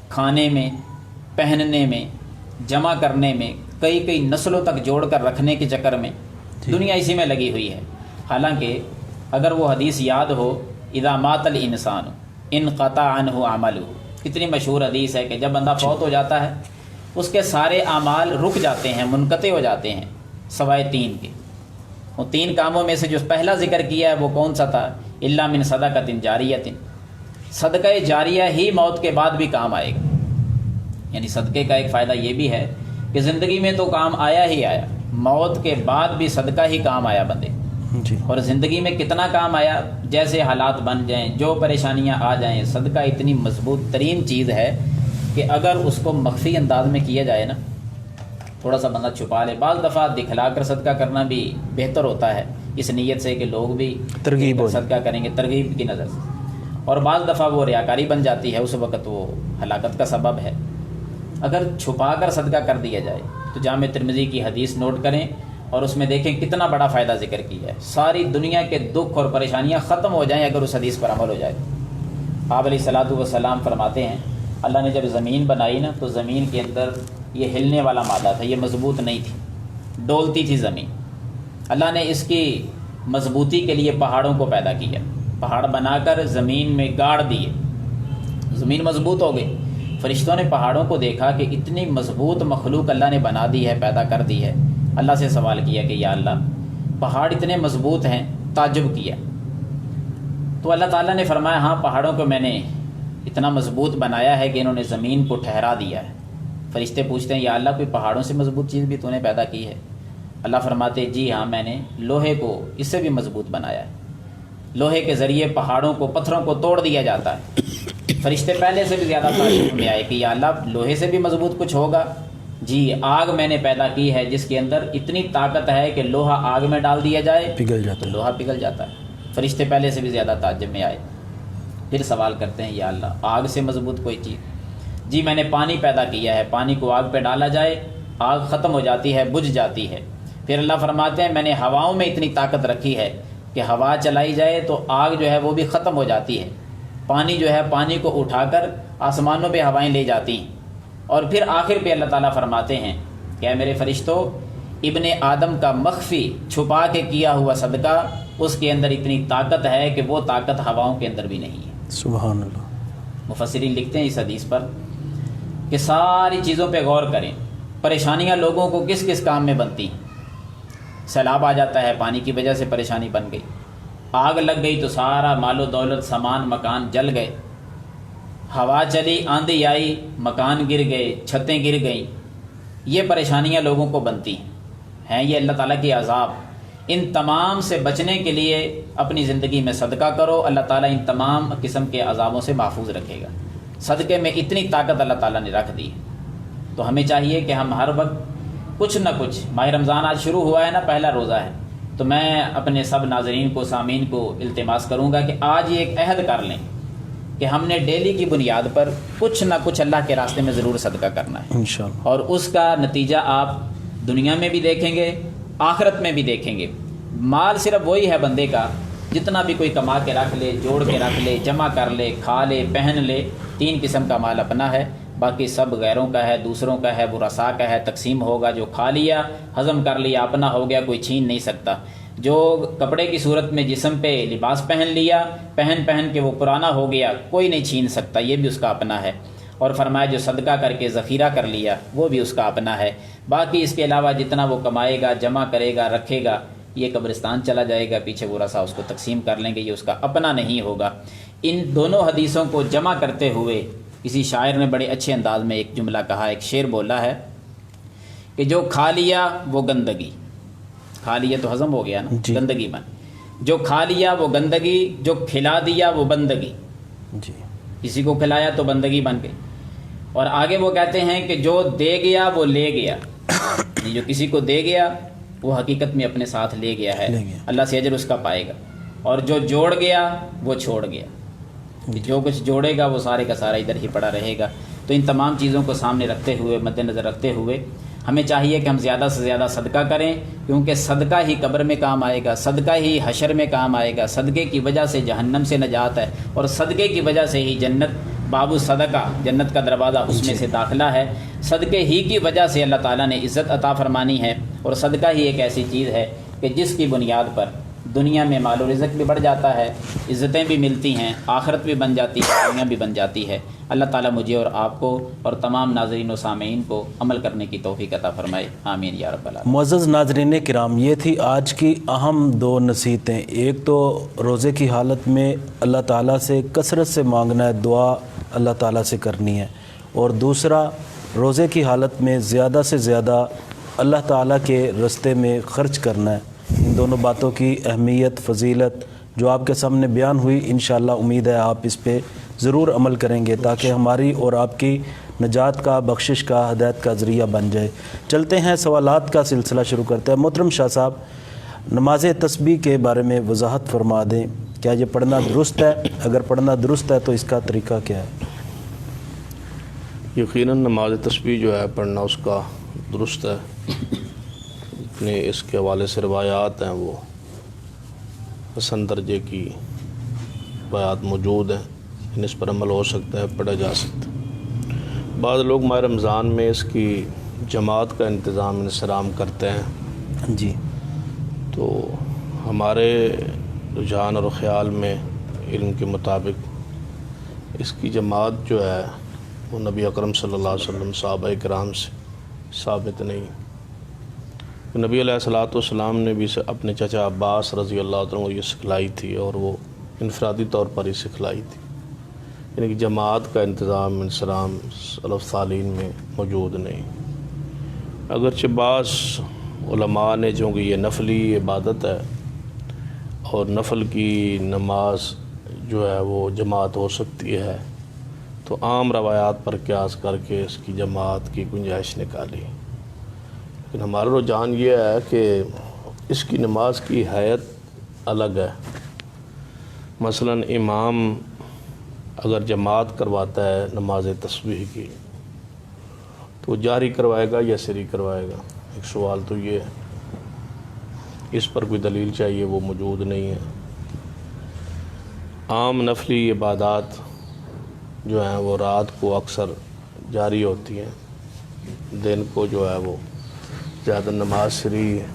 کھانے میں، پہننے میں، جمع کرنے میں، کئی نسلوں تک جوڑ کر رکھنے کے چکر میں دنیا اسی میں لگی ہوئی ہے۔ حالانکہ اگر وہ حدیث یاد ہو، اذا مات الانسان انقطع عنہ عملہ، کتنی مشہور حدیث ہے کہ جب بندہ فوت ہو جاتا ہے اس کے سارے اعمال رک جاتے ہیں، منقطع ہو جاتے ہیں، سوائے 3 کے۔ وہ 3 کاموں میں سے جو پہلا ذکر کیا ہے وہ کون سا تھا؟ الا من صدقۃ جاریۃ، صدقہ جاریہ ہی موت کے بعد بھی کام آئے گا۔ یعنی صدقے کا ایک فائدہ یہ بھی ہے کہ زندگی میں تو کام آیا ہی آیا، موت کے بعد بھی صدقہ ہی کام آیا بندے جی، اور زندگی میں کتنا کام آیا، جیسے حالات بن جائیں، جو پریشانیاں آ جائیں، صدقہ اتنی مضبوط ترین چیز ہے کہ اگر اس کو مخفی انداز میں کیا جائے نا، تھوڑا سا بندہ چھپا لے، بعض دفعہ دکھلا کر صدقہ کرنا بھی بہتر ہوتا ہے، اس نیت سے کہ لوگ بھی ترغیب ہو صدقہ کریں گے، ترغیب کی نظر سے، اور بعض دفعہ وہ ریاکاری بن جاتی ہے، اس وقت وہ ہلاکت کا سبب ہے۔ اگر چھپا کر صدقہ کر دیا جائے تو جامع ترمذی کی حدیث نوٹ کریں اور اس میں دیکھیں کتنا بڑا فائدہ ذکر کیا ہے، ساری دنیا کے دکھ اور پریشانیاں ختم ہو جائیں اگر اس حدیث پر عمل ہو جائے۔ آپ علیہ الصلوۃ والسلام فرماتے ہیں اللہ نے جب زمین بنائی نا تو زمین کے اندر یہ ہلنے والا مادہ تھا، یہ مضبوط نہیں تھی، ڈولتی تھی زمین۔ اللہ نے اس کی مضبوطی کے لیے پہاڑوں کو پیدا کیا، پہاڑ بنا کر زمین میں گاڑ دیے، زمین مضبوط ہو گئی۔ فرشتوں نے پہاڑوں کو دیکھا کہ اتنی مضبوط مخلوق اللہ نے بنا دی ہے، پیدا کر دی ہے۔ اللہ سے سوال کیا کہ یا اللہ پہاڑ اتنے مضبوط ہیں، تعجب کیا۔ تو اللہ تعالیٰ نے فرمایا ہاں پہاڑوں کو میں نے اتنا مضبوط بنایا ہے کہ انہوں نے زمین کو ٹھہرا دیا ہے۔ فرشتے پوچھتے ہیں یا اللہ کوئی پہاڑوں سے مضبوط چیز بھی تو نے پیدا کی ہے؟ اللہ فرماتے جی ہاں میں نے لوہے کو اس سے بھی مضبوط بنایا ہے، لوہے کے ذریعے پہاڑوں کو، پتھروں کو توڑ دیا جاتا ہے۔ فرشتے پہلے سے بھی زیادہ تعجب میں آئے کہ یا اللہ لوہے سے بھی مضبوط کچھ ہوگا؟ جی آگ میں نے پیدا کی ہے جس کے اندر اتنی طاقت ہے کہ لوہا آگ میں ڈال دیا جائے پگھل جاتا تو ہے۔ لوہا پگھل جاتا ہے۔ فرشتے پہلے سے بھی زیادہ تعجب میں آئے، پھر سوال کرتے ہیں یا اللہ آگ سے مضبوط کوئی چیز؟ جی میں نے پانی پیدا کیا ہے، پانی کو آگ پہ ڈالا جائے آگ ختم ہو جاتی ہے، بجھ جاتی ہے۔ پھر اللہ فرماتے ہیں میں نے ہواؤں میں اتنی طاقت رکھی ہے کہ ہوا چلائی جائے تو آگ جو ہے وہ بھی ختم ہو جاتی ہے، پانی جو ہے پانی کو اٹھا کر آسمانوں پہ ہوائیں لے جاتی ہیں۔ اور پھر آخر پہ اللہ تعالیٰ فرماتے ہیں کہ اے میرے فرشتوں ابن آدم کا مخفی چھپا کے کیا ہوا صدقہ اس کے اندر اتنی طاقت ہے کہ وہ طاقت ہواؤں کے اندر بھی نہیں ہے۔ سبحان اللہ۔ مفسرین لکھتے ہیں اس حدیث پر کہ ساری چیزوں پہ غور کریں، پریشانیاں لوگوں کو کس کس کام میں بنتی ہیں۔ سیلاب آ جاتا ہے، پانی کی وجہ سے پریشانی بن گئی، آگ لگ گئی تو سارا مال و دولت، سامان، مکان جل گئے، ہوا چلی، آندھی آئی، مکان گر گئے، چھتیں گر گئیں، یہ پریشانیاں لوگوں کو بنتی ہیں، یہ اللہ تعالیٰ کی عذاب۔ ان تمام سے بچنے کے لیے اپنی زندگی میں صدقہ کرو، اللہ تعالیٰ ان تمام قسم کے عذابوں سے محفوظ رکھے گا۔ صدقے میں اتنی طاقت اللہ تعالیٰ نے رکھ دی، تو ہمیں چاہیے کہ ہم ہر وقت کچھ نہ کچھ، ماہ رمضان آج شروع ہوا ہے نا، پہلا روزہ ہے، تو میں اپنے سب ناظرین کو، سامعین کو التماس کروں گا کہ آج یہ ایک عہد کر لیں کہ ہم نے ڈیلی کی بنیاد پر کچھ نہ کچھ اللہ کے راستے میں ضرور صدقہ کرنا ہے، انشاءاللہ، اور اس کا نتیجہ آپ دنیا میں بھی دیکھیں گے، آخرت میں بھی دیکھیں گے۔ مال صرف وہی ہے بندے کا جتنا بھی کوئی کما کے رکھ لے، جوڑ کے رکھ لے، جمع کر لے، کھا لے، پہن لے، 3 قسم کا مال اپنا ہے، باقی سب غیروں کا ہے، دوسروں کا ہے، ورثاء کا ہے، تقسیم ہوگا، جو کھا لیا، ہضم کر لیا، اپنا ہو گیا، کوئی چھین نہیں سکتا۔ جو کپڑے کی صورت میں جسم پہ لباس پہن لیا، پہن کے وہ پرانا ہو گیا، کوئی نہیں چھین سکتا، یہ بھی اس کا اپنا ہے۔ اور فرمایا جو صدقہ کر کے ذخیرہ کر لیا وہ بھی اس کا اپنا ہے۔ باقی اس کے علاوہ جتنا وہ کمائے گا، جمع کرے گا، رکھے گا، یہ قبرستان چلا جائے گا، پیچھے ورثاء اس کو تقسیم کر لیں گے، یہ اس کا اپنا نہیں ہوگا۔ ان دونوں حدیثوں کو جمع کرتے ہوئے کسی شاعر نے بڑے اچھے انداز میں ایک جملہ کہا، ایک شعر بولا ہے کہ جو کھا لیا وہ گندگی، کھا لیا تو ہضم ہو گیا نا، جی، گندگی بن، جو کھا لیا وہ گندگی، جو کھلا دیا وہ بندگی، جی، کسی کو کھلایا تو بندگی بن گئی۔ اور آگے وہ کہتے ہیں کہ جو دے گیا وہ لے گیا، جو کسی کو دے گیا وہ حقیقت میں اپنے ساتھ لے گیا ہے، اللہ سے اجر اس کا پائے گا۔ اور جو جوڑ گیا وہ چھوڑ گیا، جو کچھ جوڑے گا وہ سارے کا سارا ادھر ہی پڑا رہے گا۔ تو ان تمام چیزوں کو سامنے رکھتے ہوئے، مد نظر رکھتے ہوئے، ہمیں چاہیے کہ ہم زیادہ سے زیادہ صدقہ کریں، کیونکہ صدقہ ہی قبر میں کام آئے گا، صدقہ ہی حشر میں کام آئے گا، صدقے کی وجہ سے جہنم سے نجات ہے، اور صدقے کی وجہ سے ہی جنت، باب الصدقہ، جنت کا دروازہ، اس میں سے داخلہ ہے۔ صدقے ہی کی وجہ سے اللہ تعالیٰ نے عزت عطا فرمانی ہے، اور صدقہ ہی ایک ایسی چیز ہے کہ جس کی بنیاد پر دنیا میں مال و رزق بھی بڑھ جاتا ہے، عزتیں بھی ملتی ہیں، آخرت بھی بن جاتی ہے، دنیا بھی بن جاتی ہے۔ اللہ تعالیٰ مجھے اور آپ کو اور تمام ناظرین و سامعین کو عمل کرنے کی توفیق عطا فرمائے، آمین یا رب العالمین۔ معزز ناظرین کرام، یہ تھی آج کی اہم 2 نصیحتیں۔ ایک تو روزے کی حالت میں اللہ تعالیٰ سے کثرت سے مانگنا ہے، دعا اللہ تعالیٰ سے کرنی ہے، اور دوسرا روزے کی حالت میں زیادہ سے زیادہ اللہ تعالیٰ کے راستے میں خرچ کرنا ہے۔ ان دونوں باتوں کی اہمیت، فضیلت جو آپ کے سامنے بیان ہوئی، انشاءاللہ امید ہے آپ اس پہ ضرور عمل کریں گے تاکہ ہماری اور آپ کی نجات کا، بخشش کا، ہدایت کا ذریعہ بن جائے۔ چلتے ہیں سوالات کا سلسلہ شروع کرتے ہیں۔ محترم شاہ صاحب، نماز تسبیح کے بارے میں وضاحت فرما دیں، کیا یہ پڑھنا درست ہے؟ اگر پڑھنا درست ہے تو اس کا طریقہ کیا ہے؟ یقیناً نماز تسبیح جو ہے پڑھنا اس کا درست ہے، اپنے اس کے حوالے سے روایات ہیں، وہ حسن درجے کی روایات موجود ہیں، اس پر عمل ہو سکتا ہے، پڑھا جا سکتا ہے۔ بعض لوگ ماہ رمضان میں اس کی جماعت کا انتظام کرتے ہیں، جی، تو ہمارے رجحان اور خیال میں علم کے مطابق اس کی جماعت جو ہے وہ نبی اکرم صلی اللہ علیہ وسلم، صحابہ کرام سے ثابت نہیں۔ نبی علیہ الصلوۃ والسلام نے بھی اپنے چچا عباس رضی اللہ عنہ کو یہ سکھلائی تھی، اور وہ انفرادی طور پر ہی سکھلائی تھی، یعنی کہ جماعت کا انسلام سلف صالحین میں موجود نہیں۔ اگرچہ بعض علماء نے، چونکہ یہ نفلی عبادت ہے اور نفل کی نماز جو ہے وہ جماعت ہو سکتی ہے، تو عام روایات پر قیاس کر کے اس کی جماعت کی گنجائش نکالی۔ لیکن ہمارا رجحان یہ ہے کہ اس کی نماز کی حیت الگ ہے۔ مثلا امام اگر جماعت کرواتا ہے نماز تسبیح کی تو وہ جاری کروائے گا یا سری کروائے گا؟ ایک سوال تو یہ ہے، اس پر کوئی دلیل چاہیے، وہ موجود نہیں ہے۔ عام نفلی عبادات جو ہیں وہ رات کو اکثر جاری ہوتی ہیں، دن کو جو ہے وہ زیادہ نماز سری ہے۔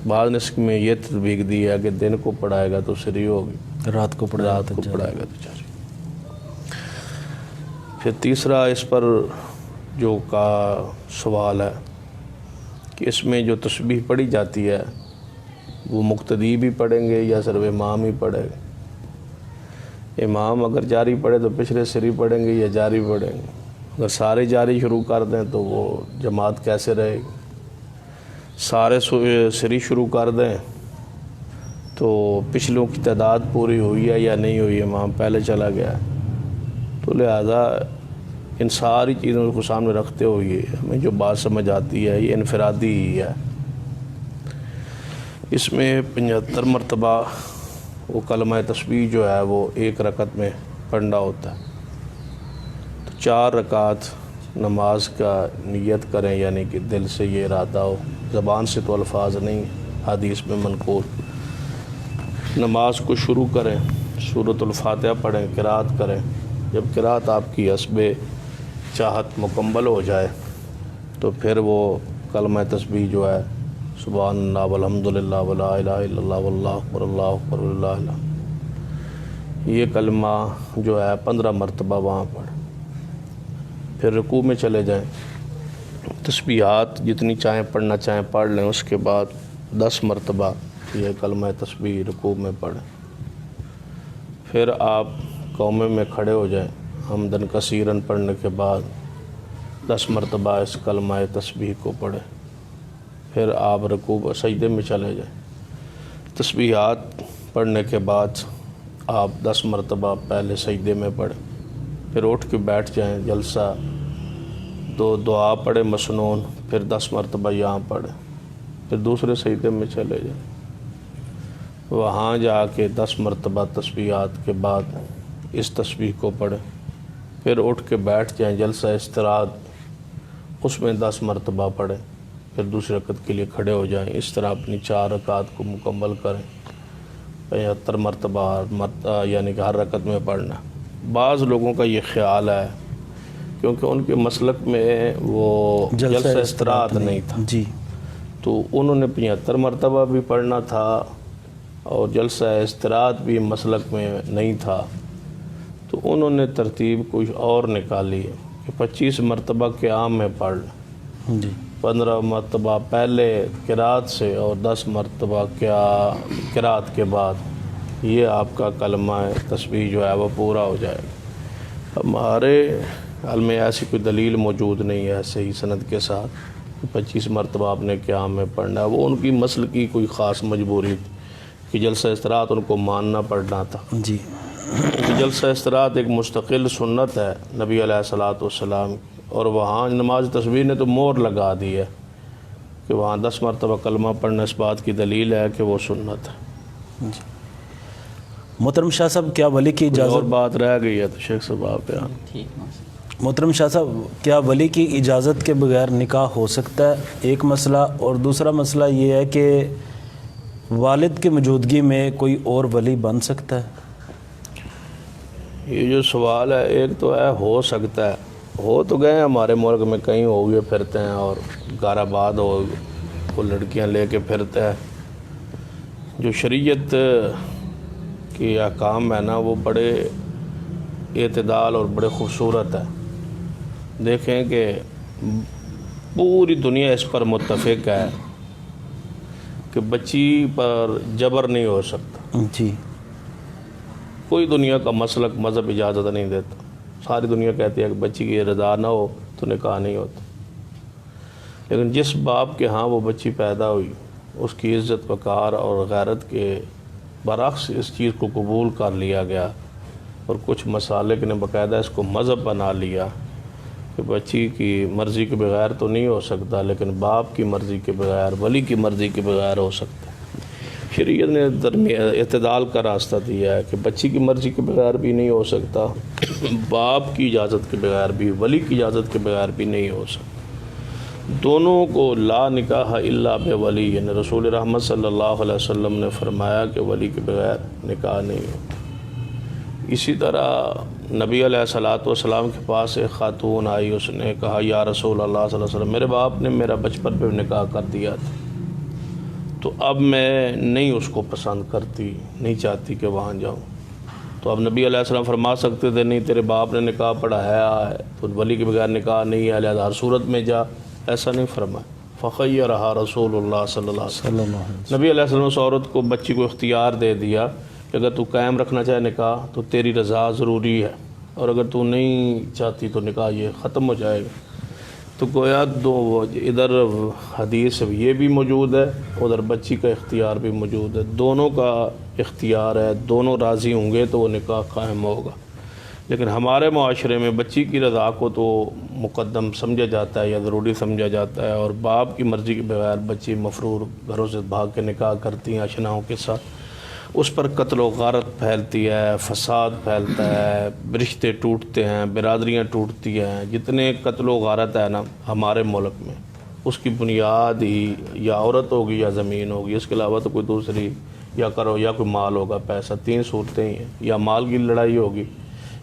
بعض نسخ میں یہ تطبیق دی ہے کہ دن کو پڑھائے گا تو سری ہوگی، رات کو پڑھائے گا تو جاری۔ پھر تیسرا اس پر جو کا سوال ہے کہ اس میں جو تسبیح پڑھی جاتی ہے وہ مقتدی بھی پڑھیں گے یا صرف امام ہی پڑھے گا؟ امام اگر جاری پڑھے تو پچھلے سری پڑھیں گے یا جاری پڑھیں گے؟ اگر سارے جاری شروع کر دیں تو وہ جماعت کیسے رہے گی؟ سارے سری شروع کر دیں تو پچھلوں کی تعداد پوری ہوئی ہے یا نہیں ہوئی، امام پہلے چلا گیا ہے۔ تو لہذا ان ساری چیزوں کو سامنے رکھتے ہوئے ہمیں جو بات سمجھ آتی ہے یہ انفرادی ہی ہے۔ اس میں 75 مرتبہ وہ کلمہ تسبیح جو ہے وہ ایک رکعت میں پڑھنا ہوتا ہے۔ تو 4 رکعت نماز کا نیت کریں، یعنی کہ دل سے یہ ارادہ ہو، زبان سے تو الفاظ نہیں حدیث میں منقول۔ نماز کو شروع کریں، سورۃ الفاتحہ پڑھیں، قرات کریں۔ جب قرات آپ کی حسب چاہت مکمل ہو جائے تو پھر وہ کلمہ تسبیح جو ہے سبحان اللہ والحمد للہ ولا الہ الا اللہ واللہ اکبر اللہ اکبر واللہ الحمد، یہ کلمہ جو ہے 15 مرتبہ وہاں پڑھیں۔ پھر رکوع میں چلے جائیں، تسبیحات جتنی چاہیں پڑھنا چاہیں پڑھ لیں، اس کے بعد 10 مرتبہ یہ کلمہ تسبیح رکوع میں پڑھیں۔ پھر آپ قومے میں کھڑے ہو جائیں، حمدن کثیرن پڑھنے کے بعد 10 مرتبہ اس کلمہ تسبیح کو پڑھیں۔ پھر آپ رکوع سجدے میں چلے جائیں، تسبیحات پڑھنے کے بعد آپ 10 مرتبہ پہلے سجدے میں پڑھیں، پھر اٹھ کے بیٹھ جائیں، جلسہ 2 دعا پڑھیں مسنون، پھر 10 مرتبہ یہاں پڑھیں، پھر دوسرے سجدے میں چلے جائیں، وہاں جا کے 10 مرتبہ تسبیحات کے بعد اس تسبیح کو پڑھیں، پھر اٹھ کے بیٹھ جائیں، جلسہ استراحت اس میں 10 مرتبہ پڑھیں، پھر دوسری رکعت کے لیے کھڑے ہو جائیں۔ اس طرح اپنی 4 رکعت کو مکمل کریں، 75 مرتبہ یعنی کہ ہر رکعت میں پڑھنا۔ بعض لوگوں کا یہ خیال ہے کیونکہ ان کے مسلک میں وہ جلسہ استراحت نہیں تھا جی، تو انہوں نے 75 مرتبہ بھی پڑھنا تھا اور جلسہ استراحت بھی مسلک میں نہیں تھا، تو انہوں نے ترتیب کچھ اور نکالی ہے کہ 25 مرتبہ قیام میں پڑھ لیں، جی 15 مرتبہ پہلے قرات سے اور 10 مرتبہ قرات کے بعد یہ آپ کا کلمہ تسبیح جو ہے وہ پورا ہو جائے گا۔ ہمارے علم میں ایسی کوئی دلیل موجود نہیں ہے صحیح سند کے ساتھ 25 مرتبہ آپ نے قیام میں پڑھنا ہے، وہ ان کی مسل کی کوئی خاص مجبوری تھی کہ جلسہ استراحت ان کو ماننا پڑنا تھا۔ جی، جلسہ استراحت ایک مستقل سنت ہے نبی علیہ الصلوۃ والسلام کی، اور وہاں نماز تسبیح نے تو مور لگا دی ہے کہ وہاں 10 مرتبہ کلمہ پڑھنا اس بات کی دلیل ہے کہ وہ سنت ہے۔ جی محترم شاہ صاحب، کیا ولی کی اور اجازت بات رہ گئی ہے تو شیخ صاحب آپ بیان۔ ٹھیک ہے۔ محترم شاہ صاحب، کیا ولی کی اجازت کے بغیر نکاح ہو سکتا ہے؟ ایک مسئلہ، اور دوسرا مسئلہ یہ ہے کہ والد کی موجودگی میں کوئی اور ولی بن سکتا ہے؟ یہ جو سوال ہے، ایک تو ہے ہو سکتا ہے، ہو تو گئے ہمارے ملک میں کئی ہو گئے پھرتے ہیں، اور گھر آباد ہو وہ لڑکیاں لے کے پھرتے ہیں۔ جو شریعت کی احکام ہے نا وہ بڑے اعتدال اور بڑے خوبصورت ہے۔ دیکھیں کہ پوری دنیا اس پر متفق ہے کہ بچی پر جبر نہیں ہو سکتا، جی، کوئی دنیا کا مسلک مذہب اجازت نہیں دیتا، ساری دنیا کہتی ہے کہ بچی کی رضا نہ ہو تو نکاح نہیں ہوتا۔ لیکن جس باپ کے ہاں وہ بچی پیدا ہوئی، اس کی عزت وقار اور غیرت کے برعکس اس چیز کو قبول کر لیا گیا، اور کچھ مسالک نے باقاعدہ اس کو مذہب بنا لیا کہ بچی کی مرضی کے بغیر تو نہیں ہو سکتا، لیکن باپ کی مرضی کے بغیر، ولی کی مرضی کے بغیر ہو سکتا ہے۔ شریعت نے اعتدال کا راستہ دیا ہے کہ بچی کی مرضی کے بغیر بھی نہیں ہو سکتا، باپ کی اجازت کے بغیر بھی، ولی کی اجازت کے بغیر بھی نہیں ہو سکتا۔ دونوں کو لا نکاح الا بولی، یعنی رسول رحمت صلی اللہ علیہ وسلم نے فرمایا کہ ولی کے بغیر نکاح نہیں ہوتا۔ اسی طرح نبی علیہ الصلوۃ والسلام کے پاس ایک خاتون آئی، اس نے کہا یا رسول اللہ صلی اللہ علیہ وسلم، میرے باپ نے میرا بچپن پہ نکاح کر دیا تھا، تو اب میں نہیں اس کو پسند کرتی، نہیں چاہتی کہ وہاں جاؤں۔ تو اب نبی علیہ السلام فرما سکتے تھے نہیں تیرے باپ نے نکاح پڑھایا ہے تو ولی کے بغیر نکاح نہیں ہے، لہٰذا ہر صورت میں جا، ایسا نہیں فرمایا۔ فخیرہا رسول اللہ صلی اللہ علیہ وسلم، نبی علیہ السلام اس عورت کو، بچی کو اختیار دے دیا کہ اگر تو قائم رکھنا چاہے نکاح تو تیری رضا ضروری ہے، اور اگر تو نہیں چاہتی تو نکاح یہ ختم ہو جائے گا۔ تو گویا ادھر حدیث یہ بھی موجود ہے، ادھر بچی کا اختیار بھی موجود ہے، دونوں کا اختیار ہے، دونوں راضی ہوں گے تو وہ نکاح قائم ہوگا۔ لیکن ہمارے معاشرے میں بچی کی رضا کو تو مقدم سمجھا جاتا ہے یا ضروری سمجھا جاتا ہے، اور باپ کی مرضی کے بغیر بچی مفرور گھروں سے بھاگ کے نکاح کرتی ہیں اشناؤں کے ساتھ، اس پر قتل و غارت پھیلتی ہے، فساد پھیلتا ہے، رشتے ٹوٹتے ہیں، برادریاں ٹوٹتی ہیں۔ جتنے قتل و غارت ہے نا ہمارے ملک میں، اس کی بنیاد ہی یا عورت ہوگی یا زمین ہوگی، اس کے علاوہ تو کوئی دوسری یا کرو یا کوئی مال ہوگا، پیسہ، تین صورتیں ہی ہیں، یا مال کی لڑائی ہوگی،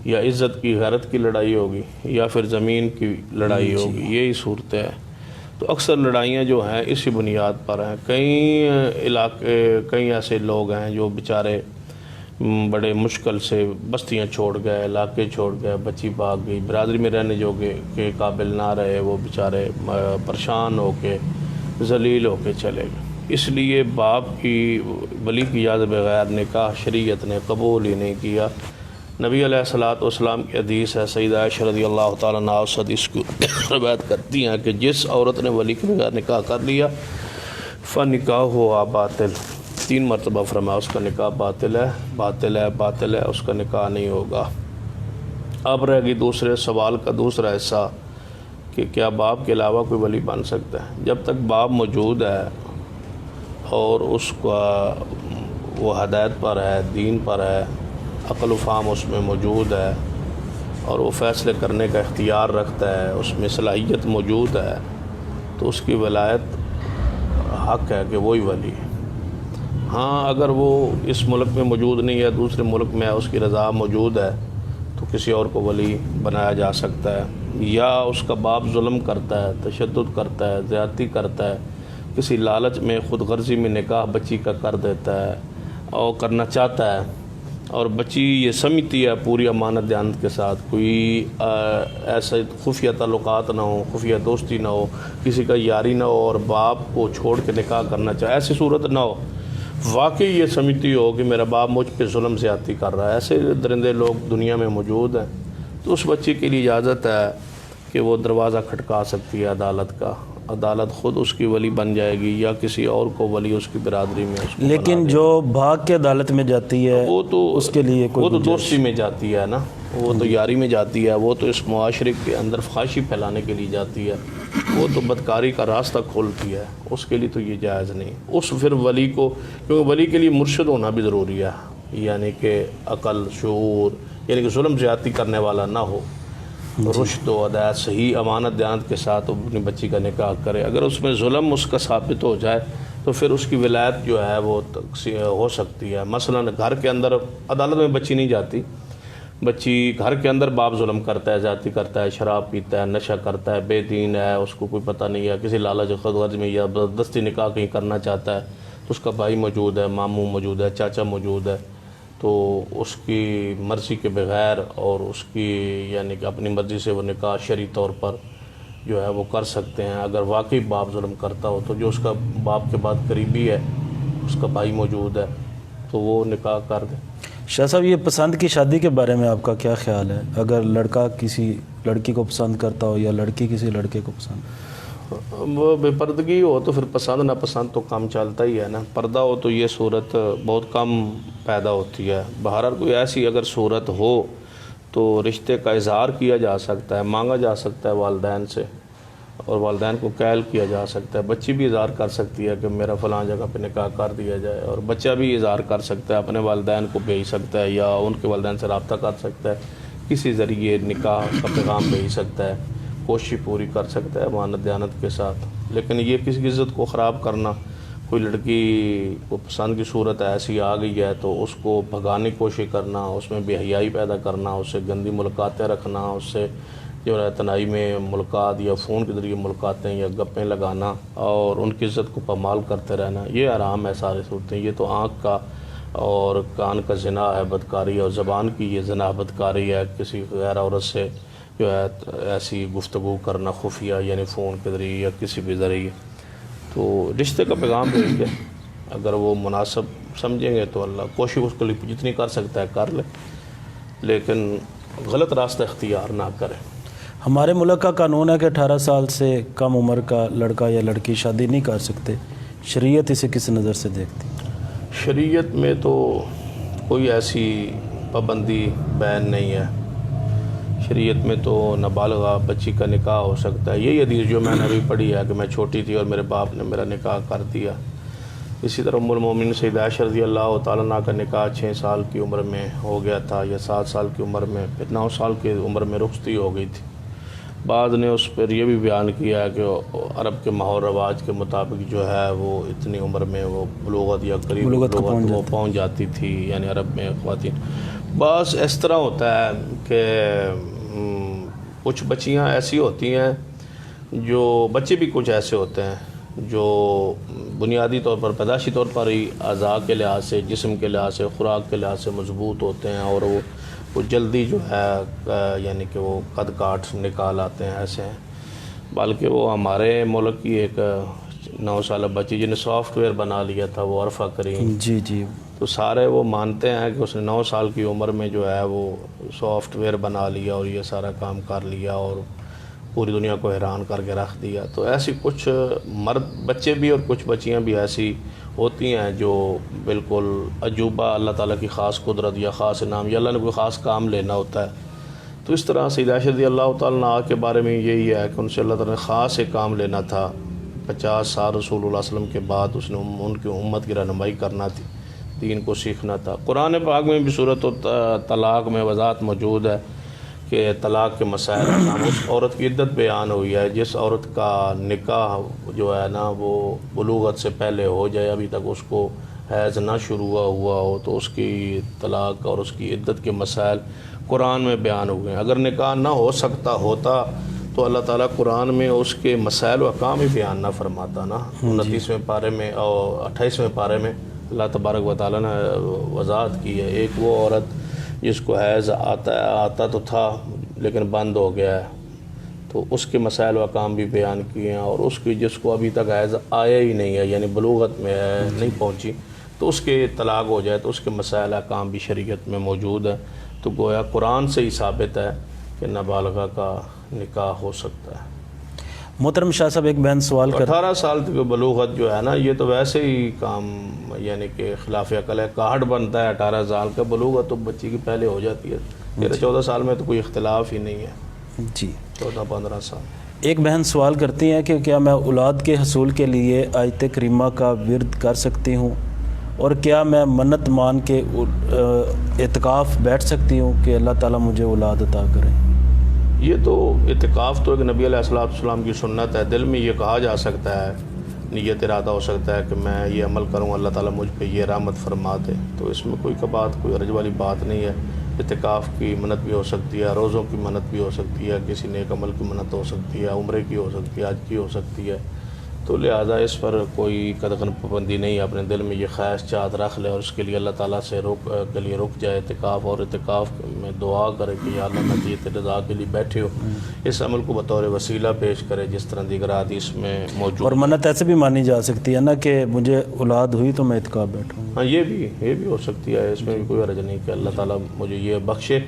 یا عزت کی غیرت کی لڑائی ہوگی، یا پھر زمین کی لڑائی ہوگی، یہی صورتیں ہیں۔ تو اکثر لڑائیاں جو ہیں اسی بنیاد پر ہیں۔ کئی ایسے لوگ ہیں جو بیچارے بڑے مشکل سے بستیاں چھوڑ گئے، علاقے چھوڑ گئے، بچی بھاگ گئی، برادری میں رہنے جو کے قابل نہ رہے، وہ بیچارے پریشان ہو کے ذلیل ہو کے چلے گئے۔ اس لیے باپ کی ولی کی اجازت بغیر نکاح شریعت نے قبول ہی نہیں کیا۔ نبی علیہ الصلوۃ والسلام کی حدیث ہے، سیدہ عائشہ رضی اللہ تعالیٰ عنہا اس حدیث کو روایت کرتی ہیں کہ جس عورت نے ولی کے بغیر نکاح کر لیا فنکاحها باطل، 3 مرتبہ فرمایا اس کا نکاح باطل ہے، باطل ہے، باطل ہے، اس کا نکاح نہیں ہوگا۔ اب رہ گئی دوسرے سوال کا دوسرا حصہ کہ کیا باپ کے علاوہ کوئی ولی بن سکتا ہے؟ جب تک باپ موجود ہے اور اس کا وہ ہدایت پر ہے، دین پر ہے، عقل و فہم اس میں موجود ہے، اور وہ فیصلے کرنے کا اختیار رکھتا ہے، اس میں صلاحیت موجود ہے، تو اس کی ولایت حق ہے کہ وہی ولی ہے۔ ہاں اگر وہ اس ملک میں موجود نہیں ہے، دوسرے ملک میں ہے، اس کی رضا موجود ہے، تو کسی اور کو ولی بنایا جا سکتا ہے۔ یا اس کا باپ ظلم کرتا ہے، تشدد کرتا ہے، زیادتی کرتا ہے، کسی لالچ میں خود غرضی میں نکاح بچی کا کر دیتا ہے اور کرنا چاہتا ہے، اور بچی یہ سمجھتی ہے پوری امانت دیانت کے ساتھ، کوئی ایسا خفیہ تعلقات نہ ہو، خفیہ دوستی نہ ہو، کسی کا یاری نہ ہو، اور باپ کو چھوڑ کے نکاح کرنا چاہے، ایسی صورت نہ ہو، واقعی یہ سمجھتی ہو کہ میرا باپ مجھ پہ ظلم زیادتی کر رہا ہے، ایسے درندے لوگ دنیا میں موجود ہیں، تو اس بچی کے لیے اجازت ہے کہ وہ دروازہ کھٹکا سکتی ہے عدالت کا، عدالت خود اس کی ولی بن جائے گی، یا کسی اور کو ولی اس کی برادری میں اس کو لیکن جو بھاگ کے عدالت میں جاتی ہے وہ تو اس کے لیے وہ تو دوستی میں جاتی ہے نا، وہ تو یاری میں جاتی ہے، وہ تو اس معاشرے کے اندر فحاشی پھیلانے کے لیے جاتی ہے، وہ تو بدکاری کا راستہ کھولتی ہے، اس کے لیے تو یہ جائز نہیں۔ اس پھر ولی کو، کیونکہ ولی کے لیے مرشد ہونا بھی ضروری ہے، یعنی کہ عقل، شعور، یعنی کہ ظلم زیادتی کرنے والا نہ ہو، رشد و ہدایت، صحیح امانت دیانت کے ساتھ اپنی بچی کا نکاح کرے۔ اگر اس میں ظلم اس کا ثابت ہو جائے تو پھر اس کی ولایت جو ہے وہ ہو سکتی ہے۔ مثلا گھر کے اندر عدالت میں بچی نہیں جاتی، بچی گھر کے اندر باپ ظلم کرتا ہے، زیادتی کرتا ہے، شراب پیتا ہے، نشہ کرتا ہے، بے دین ہے، اس کو کوئی پتہ نہیں ہے، کسی لالچ خود غرض میں یا زبردستی نکاح کہیں کرنا چاہتا ہے، تو اس کا بھائی موجود ہے، ماموں موجود ہے، چاچا موجود ہے، تو اس کی مرضی کے بغیر اور اس کی یعنی کہ اپنی مرضی سے وہ نکاح شرعی طور پر جو ہے وہ کر سکتے ہیں۔ اگر واقعی باپ ظلم کرتا ہو تو جو اس کا باپ کے بعد قریبی ہے، اس کا بھائی موجود ہے، تو وہ نکاح کر دے۔ شاہ صاحب یہ پسند کی شادی کے بارے میں آپ کا کیا خیال ہے؟ اگر لڑکا کسی لڑکی کو پسند کرتا ہو یا لڑکی کسی لڑکے کو پسند، وہ بے پردگی ہو تو پھر پسند نہ پسند تو کم چلتا ہی ہے نا، پردہ ہو تو یہ صورت بہت کم پیدا ہوتی ہے۔ بہرحال کوئی ایسی اگر صورت ہو تو رشتے کا اظہار کیا جا سکتا ہے، مانگا جا سکتا ہے والدین سے، اور والدین کو قائل کیا جا سکتا ہے۔ بچی بھی اظہار کر سکتی ہے کہ میرا فلاں جگہ پہ نکاح کر دیا جائے، اور بچہ بھی اظہار کر سکتا ہے، اپنے والدین کو بھیج سکتا ہے، یا ان کے والدین سے رابطہ کر سکتا ہے، کسی ذریعے نکاح کا پیغام بھیج سکتا ہے، کوشش پوری کر سکتا ہے امانت دیانت کے ساتھ۔ لیکن یہ کسی کی عزت کو خراب کرنا، کوئی لڑکی کو پسند کی صورت ایسی آ گئی ہے تو اس کو بھگانے کی کوشش کرنا، اس میں بے حیائی پیدا کرنا، اس سے گندی ملاقاتیں رکھنا، اس سے جو ہے تنہائی میں ملاقات یا فون کے ذریعے ملاقاتیں یا گپیں لگانا اور ان کی عزت کو پامال کرتے رہنا، یہ حرام ہے ساری صورتیں۔ یہ تو آنکھ کا اور کان کا زنا ہے، بدکاری، اور زبان کی یہ زنا بدکاری ہے، کسی غیر عورت سے جو ہے ایسی گفتگو کرنا خفیہ، یعنی فون کے ذریعے یا کسی بھی ذریعے۔ تو رشتے کا پیغام بھیج دے، اگر وہ مناسب سمجھیں گے تو اللہ کوشش اس کے لیے جتنی کر سکتا ہے کر لے، لیکن غلط راستہ اختیار نہ کرے۔ ہمارے ملک کا قانون ہے کہ 18 سال سے کم عمر کا لڑکا یا لڑکی شادی نہیں کر سکتے، شریعت اسے کس نظر سے دیکھتی؟ شریعت میں تو کوئی ایسی پابندی بیان نہیں ہے، شریعت میں تو نابالغہ بچی کا نکاح ہو سکتا ہے۔ یہی حدیث جو میں نے ابھی پڑھی ہے کہ میں چھوٹی تھی اور میرے باپ نے میرا نکاح کر دیا۔ اسی طرح ام المومنین سیدہ عائشہ رضی اللہ تعالیٰ عنہ کا نکاح 6 سال کی عمر میں ہو گیا تھا یا 7 سال کی عمر میں، پھر 9 سال کی عمر میں رخصتی ہو گئی تھی۔ بعض نے اس پر یہ بھی بیان کیا ہے کہ عرب کے ماحول رواج کے مطابق جو ہے وہ اتنی عمر میں وہ بلوغت یا قریب بلوغت وہ پہنچ جاتی تھی، یعنی عرب میں خواتین۔ بعض اس طرح ہوتا ہے کہ کچھ بچیاں ایسی ہوتی ہیں جو بچے بھی کچھ ایسے ہوتے ہیں جو بنیادی طور پر پیدائشی طور پر ہی اعضاء کے لحاظ سے، جسم کے لحاظ سے، خوراک کے لحاظ سے مضبوط ہوتے ہیں اور وہ جلدی جو ہے یعنی کہ وہ قد کاٹ نکال آتے ہیں، ایسے ہیں۔ بلکہ وہ ہمارے ملک کی ایک 9 سالہ بچی جنہیں سافٹ ویئر بنا لیا تھا، وہ عرفہ کریم، جی تو سارے وہ مانتے ہیں کہ اس نے 9 سال کی عمر میں جو ہے وہ سافٹ ویئر بنا لیا اور یہ سارا کام کر لیا اور پوری دنیا کو حیران کر کے رکھ دیا۔ تو ایسی کچھ مرد بچے بھی اور کچھ بچیاں بھی ایسی ہوتی ہیں جو بالکل عجوبہ، اللہ تعالیٰ کی خاص قدرت یا خاص انعام یا اللہ نے کوئی خاص کام لینا ہوتا ہے۔ تو اس طرح سیدہ عائشہ رضی اللہ تعالیٰ عنہ کے بارے میں یہی ہے کہ ان سے اللہ تعالیٰ نے خاص ایک کام لینا تھا۔ 50 سال رسول اللہ صلی اللہ علیہ وسلم کے بعد اس نے ان کی امت کی رہنمائی کرنا تھی، دین کو سیکھنا تھا۔ قرآن پاک میں بھی سورۃ طلاق میں وضاحت موجود ہے کہ طلاق کے مسائل اس عورت کی عدت بیان ہوئی ہے جس عورت کا نکاح جو ہے نا وہ بلوغت سے پہلے ہو جائے، ابھی تک اس کو حیض نہ شروع ہوا ہو، تو اس کی طلاق اور اس کی عدت کے مسائل قرآن میں بیان ہوئے ہیں۔ اگر نکاح نہ ہو سکتا ہوتا تو اللہ تعالیٰ قرآن میں اس کے مسائل و احکام ہی بیان نہ فرماتا نا۔ 29ویں پارے میں اور 28ویں پارے میں اللہ تبارک و تعالیٰ نے وضاحت کی ہے۔ ایک وہ عورت جس کو حیض آتا تو تھا لیکن بند ہو گیا ہے، تو اس کے مسائل و احکام بھی بیان کیے ہیں، اور اس کی جس کو ابھی تک حیض آیا ہی نہیں ہے یعنی بلوغت میں نہیں پہنچی تو اس کے طلاق ہو جائے تو اس کے مسائل احکام بھی شریعت میں موجود ہے۔ تو گویا قرآن سے ہی ثابت ہے کہ نابالغہ کا نکاح ہو سکتا ہے۔ محترم شاہ صاحب ایک بہن سوال کر 18 سال تک بلوغت جو ہے نا یہ تو ویسے ہی کام یعنی کہ خلاف عقل ہے، کارڈ بنتا ہے 18 سال کا، بلوغت تو بچی کی پہلے ہو جاتی ہے۔ 13-14 سال میں تو کوئی اختلاف ہی نہیں ہے، جی 14-15 سال۔ ایک بہن سوال کرتی ہیں کہ کیا میں اولاد کے حصول کے لیے آیت کریمہ کا ورد کر سکتی ہوں، اور کیا میں منت مان کے اعتکاف بیٹھ سکتی ہوں کہ اللہ تعالیٰ مجھے اولاد عطا کرے؟ یہ تو اعتکاف تو ایک نبی علیہ السلام کی سنت ہے، دل میں یہ کہا جا سکتا ہے، نیت ارادہ ہو سکتا ہے کہ میں یہ عمل کروں، اللہ تعالیٰ مجھ پہ یہ رحمت فرما دے، تو اس میں کوئی کوئی حرج والی بات نہیں ہے۔ اعتکاف کی منت بھی ہو سکتی ہے، روزوں کی منت بھی ہو سکتی ہے، کسی نیک عمل کی منت ہو سکتی ہے، عمرے کی ہو سکتی ہے، حج کی ہو سکتی ہے، تو لہٰذا اس پر کوئی قدغن پابندی نہیں ہے۔ اپنے دل میں یہ خواہش چاہت رکھ لے اور اس کے لیے اللہ تعالیٰ سے رک جائے اعتکاف، اور اعتکاف میں دعا کرے کہ یا اللہ میں تیری رضا کے لیے بیٹھے ہو، اس عمل کو بطور وسیلہ پیش کرے جس طرح دیگر حدیث میں موجود۔ اور منت ایسے بھی مانی جا سکتی ہے نا کہ مجھے اولاد ہوئی تو میں اعتکاف بیٹھوں؟ ہاں یہ بھی ہو سکتی ہے، اس میں بھی کوئی حرج نہیں کہ اللہ تعالیٰ مجھے یہ بخشے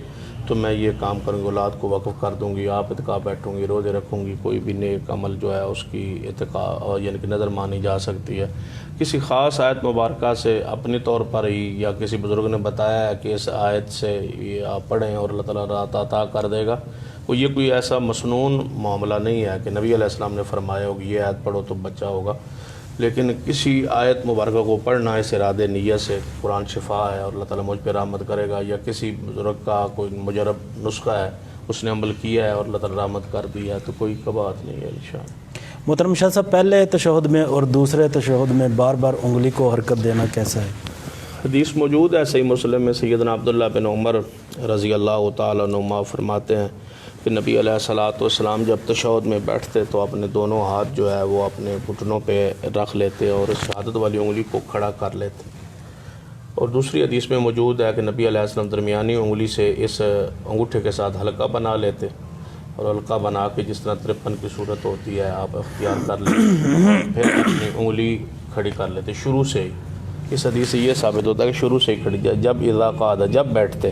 تو میں یہ کام کروں گی، اولاد کو وقف کر دوں گی، آپ اعتکاف بیٹھوں گی، روزے رکھوں گی، کوئی بھی نیک عمل جو ہے اس کی اعتکاف یعنی کہ نظر مانی جا سکتی ہے۔ کسی خاص آیت مبارکہ سے اپنے طور پر ہی یا کسی بزرگ نے بتایا ہے کہ اس آیت سے یہ آپ پڑھیں اور اللہ تعالیٰ رات عطا کر دے گا، وہ یہ کوئی ایسا مسنون معاملہ نہیں ہے کہ نبی علیہ السلام نے فرمایا ہوگا یہ آیت پڑھو تو بچہ ہوگا، لیکن کسی آیت مبارکہ کو پڑھنا اس ارادے نیت سے قرآن شفا ہے اور اللہ تعالیٰ مجھ پہ رحمت کرے گا، یا کسی بزرگ کا کوئی مجرب نسخہ ہے اس نے عمل کیا ہے اور اللہ تعالیٰ رحمت کر دیا ہے، تو کوئی بات نہیں ہے انشاءاللہ۔ محترم شاہ صاحب پہلے تشہد میں اور دوسرے تشہد میں بار بار انگلی کو حرکت دینا کیسا ہے؟ حدیث موجود ہے صحیح مسلم میں، سیدنا عبداللہ بن عمر رضی اللہ تعالیٰ عنہما فرماتے ہیں کہ نبی علیہ السلام جب تشہد میں بیٹھتے تو اپنے دونوں ہاتھ جو ہے وہ اپنے گھٹنوں پہ رکھ لیتے اور اس شہادت والی انگلی کو کھڑا کر لیتے، اور دوسری حدیث میں موجود ہے کہ نبی علیہ السلام درمیانی انگلی سے اس انگوٹھے کے ساتھ حلقہ بنا لیتے، اور حلقہ بنا کے جس طرح 53 کی صورت ہوتی ہے آپ اختیار کر لیتے، پھر اپنی انگلی کھڑی کر لیتے شروع سے ہی، اس حدیث سے یہ ثابت ہوتا ہے کہ شروع سے ہی کھڑی جائے، جب اذا قعد، جب بیٹھتے،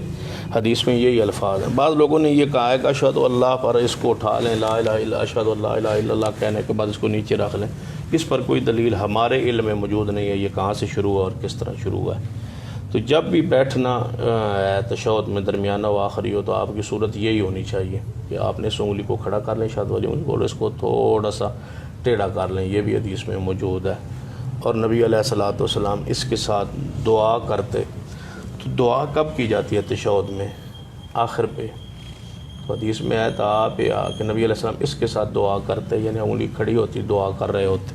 حدیث میں یہی الفاظ ہیں۔ بعض لوگوں نے یہ کہا ہے کہ اشہد اللہ پر اس کو اٹھا لیں، لا الہ الا اشہد اللہ الہ الا اللہ کہنے کے بعد اس کو نیچے رکھ لیں، اس پر کوئی دلیل ہمارے علم میں موجود نہیں ہے، یہ کہاں سے شروع ہوا اور کس طرح شروع ہوا ہے۔ تو جب بھی بیٹھنا تشہد میں درمیانہ و آخری ہو تو آپ کی صورت یہی ہونی چاہیے کہ آپ نے اس انگلی کو کھڑا کر لیں، شہادت والی انگلی کو، اور اس کو تھوڑا سا ٹیڑھا کر لیں، یہ بھی حدیث میں موجود ہے۔ اور نبی علیہ الصلوۃ والسلام اس کے ساتھ دعا کرتے، تو دعا کب کی جاتی ہے تشہد میں؟ آخر پہ۔ تو حدیث میں آیا تھا کہ نبی علیہ السلام اس کے ساتھ دعا کرتے، یعنی انگلی کھڑی ہوتی دعا کر رہے ہوتے،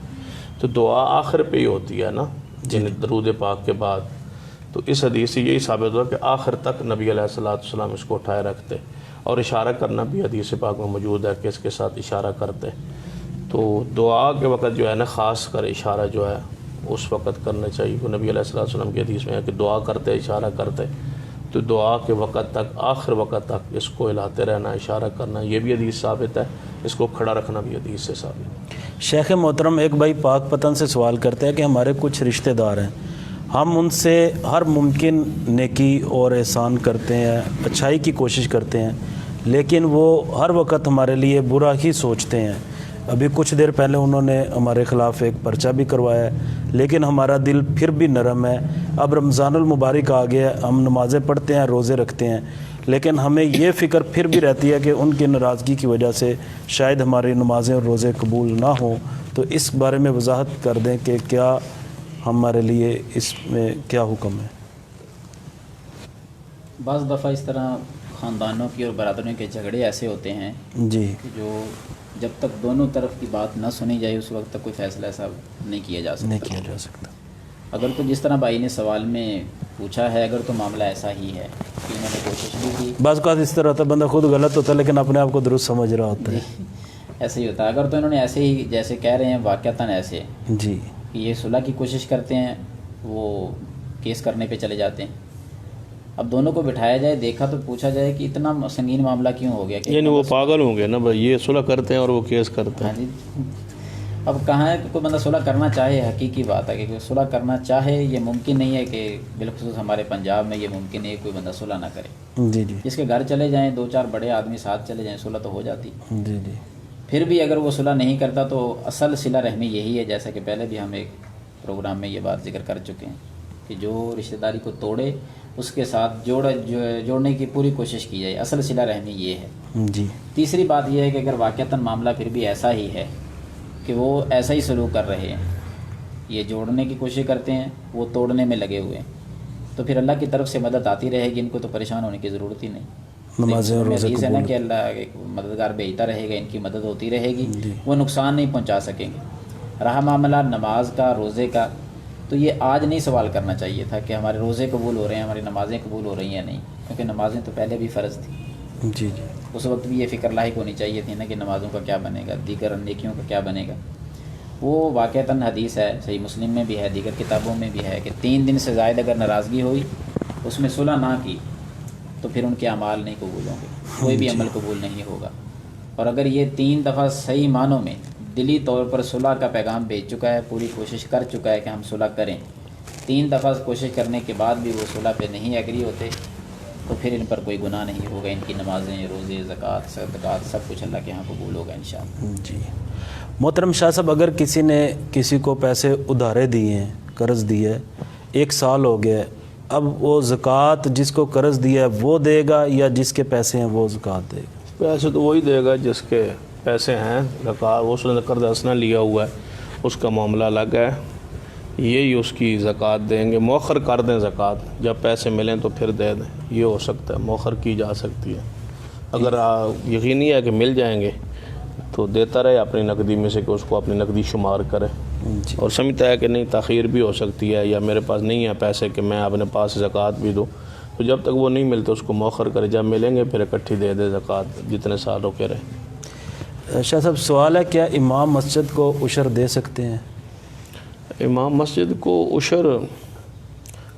تو دعا آخر پہ ہی ہوتی ہے نا، یعنی درود پاک کے بعد۔ تو اس حدیث سے یہی ثابت ہوا کہ آخر تک نبی علیہ الصلوۃ والسلام اس کو اٹھائے رکھتے، اور اشارہ کرنا بھی حدیث پاک میں موجود ہے کہ اس کے ساتھ اشارہ کرتے۔ تو دعا کے وقت جو ہے نا خاص کر اشارہ جو ہے اس وقت کرنا چاہیے، کہ نبی علیہ الصلوۃ والسلام کی حدیث میں ہے کہ دعا کرتے اشارہ کرتے، تو دعا کے وقت تک، آخر وقت تک اس کو ہلاتے رہنا، اشارہ کرنا، یہ بھی حدیث ثابت ہے، اس کو کھڑا رکھنا بھی حدیث سے ثابت ہے۔ شیخ محترم، ایک بھائی پاک پتن سے سوال کرتے ہیں کہ ہمارے کچھ رشتہ دار ہیں، ہم ان سے ہر ممکن نیکی اور احسان کرتے ہیں، اچھائی کی کوشش کرتے ہیں، لیکن وہ ہر وقت ہمارے لیے برا ہی سوچتے ہیں۔ ابھی کچھ دیر پہلے انہوں نے ہمارے خلاف ایک پرچہ بھی کروایا ہے، لیکن ہمارا دل پھر بھی نرم ہے۔ اب رمضان المبارک آ گیا ہے، ہم نمازیں پڑھتے ہیں، روزے رکھتے ہیں، لیکن ہمیں یہ فکر پھر بھی رہتی ہے کہ ان کی ناراضگی کی وجہ سے شاید ہماری نمازیں اور روزے قبول نہ ہوں۔ تو اس بارے میں وضاحت کر دیں کہ کیا ہمارے لیے اس میں کیا حکم ہے؟ بعض دفعہ اس طرح خاندانوں کی اور برادریوں کے جھگڑے ایسے ہوتے ہیں جی، کہ جو جب تک دونوں طرف کی بات نہ سنی جائے اس وقت تک کوئی فیصلہ ایسا نہیں کیا جا سکتا۔ نہیں کیا جا سکتا۔ اگر تو جس طرح بھائی نے سوال میں پوچھا ہے، اگر تو معاملہ ایسا ہی ہے کہ انہوں نے کوشش بھی کی، بعض اوقات اس طرح ہوتا ہے، بندہ خود غلط ہوتا ہے لیکن اپنے آپ کو درست سمجھ رہا ہوتا ہے۔ ایسے ہی ہوتا ہے۔ اگر تو انہوں نے ایسے ہی جیسے کہہ رہے ہیں واقعتاً ایسے جی، کہ یہ صلح کی کوشش کرتے ہیں، وہ کیس کرنے پہ چلے جاتے ہیں، اب دونوں کو بٹھایا جائے، دیکھا تو پوچھا جائے کہ اتنا سنگین معاملہ کیوں ہو گیا، کہ یعنی وہ پاگل ہوں گے نا بھائی، یہ صلح کرتے ہیں اور وہ کیس کرتے ہاں ہیں۔ جی، اب کہاں ہے کہ کوئی بندہ صلح کرنا چاہے، حقیقی بات ہے کہ کوئی صلح کرنا چاہے، یہ ممکن نہیں ہے کہ بالخصوص ہمارے پنجاب میں یہ ممکن نہیں ہے کوئی بندہ صلح نہ کرے۔ جی جی جس کے گھر چلے جائیں، دو چار بڑے آدمی ساتھ چلے جائیں، صلح تو ہو جاتی۔ جی جی پھر بھی اگر وہ صلح نہیں کرتا تو اصل صلہ رحمی یہی ہے، جیسا کہ پہلے بھی ہم ایک پروگرام میں یہ بات ذکر کر چکے ہیں کہ جو رشتہ داری کو توڑے اس کے ساتھ جوڑنے کی پوری کوشش کی جائے، اصل صلہ رحمی یہ ہے۔ جی تیسری بات یہ ہے کہ اگر واقعتاً معاملہ پھر بھی ایسا ہی ہے کہ وہ ایسا ہی سلوک کر رہے ہیں، یہ جوڑنے کی کوشش کرتے ہیں، وہ توڑنے میں لگے ہوئے ہیں، تو پھر اللہ کی طرف سے مدد آتی رہے گی، ان کو تو پریشان ہونے کی ضرورت ہی نہیں۔ نمازیں اور روزے حدیث ہے نا قبول۔ کہ اللہ ایک مددگار بھیجتا رہے گا، ان کی مدد ہوتی رہے گی، وہ نقصان نہیں پہنچا سکیں گے۔ رہا معاملہ نماز کا، روزے کا، تو یہ آج نہیں سوال کرنا چاہیے تھا کہ ہمارے روزے قبول ہو رہے ہیں، ہماری نمازیں قبول ہو رہی ہیں، نہیں، کیونکہ نمازیں تو پہلے بھی فرض تھیں۔ جی جی اس وقت بھی یہ فکر لاحق ہونی چاہیے تھی نا کہ نمازوں کا کیا بنے گا، دیگر نیکیوں کا کیا بنے گا۔ وہ واقعتاً حدیث ہے، صحیح مسلم میں بھی ہے، دیگر کتابوں میں بھی ہے کہ 3 دن سے زائد اگر ناراضگی ہوئی، اس میں صلح نہ کی، تو پھر ان کے اعمال نہیں قبول ہوں گے، کوئی بھی عمل قبول نہیں ہوگا۔ اور اگر یہ 3 دفعہ صحیح معنوں میں دلی طور پر صلح کا پیغام بھیج چکا ہے، پوری کوشش کر چکا ہے کہ ہم صلح کریں، 3 دفعہ کوشش کرنے کے بعد بھی وہ صلح پہ نہیں ایگری ہوتے، تو پھر ان پر کوئی گناہ نہیں ہوگا، ان کی نمازیں، روزے، زکوٰۃ، صدقات سب کچھ اللہ کے ہاں قبول ہوگا انشاءاللہ۔ جی محترم شاہ صاحب، اگر کسی نے کسی کو پیسے ادھارے دیے ہیں، قرض دیے، 1 سال ہو گیا، اب وہ زکوٰۃ جس کو قرض دیا ہے وہ دے گا یا جس کے پیسے ہیں وہ زکوٰۃ دے گا؟ پیسے تو وہی دے گا جس کے پیسے ہیں، زکوٰۃ اس نے قرض حسنہ لیا ہوا ہے، اس کا معاملہ الگ ہے، یہی اس کی زکوٰۃ دیں گے۔ مؤخر کر دیں زکوٰۃ، جب پیسے ملیں تو پھر دے دیں، یہ ہو سکتا ہے، مؤخر کی جا سکتی ہے۔ اگر یقینی ہے کہ مل جائیں گے تو دیتا رہے اپنی نقدی میں سے، کہ اس کو اپنی نقدی شمار کرے، جی اور سمجھتا ہے کہ نہیں تاخیر بھی ہو سکتی ہے، یا میرے پاس نہیں ہے پیسے کہ میں اپنے پاس زکوٰۃ بھی دوں، تو جب تک وہ نہیں ملتے اس کو مؤخر کرے، جب ملیں گے پھر اکٹھی دے دے زکوٰۃ، جتنے سال رکے رہے۔ شاہ صاحب سوال ہے، کیا امام مسجد کو عشر دے سکتے ہیں؟ امام مسجد کو عشر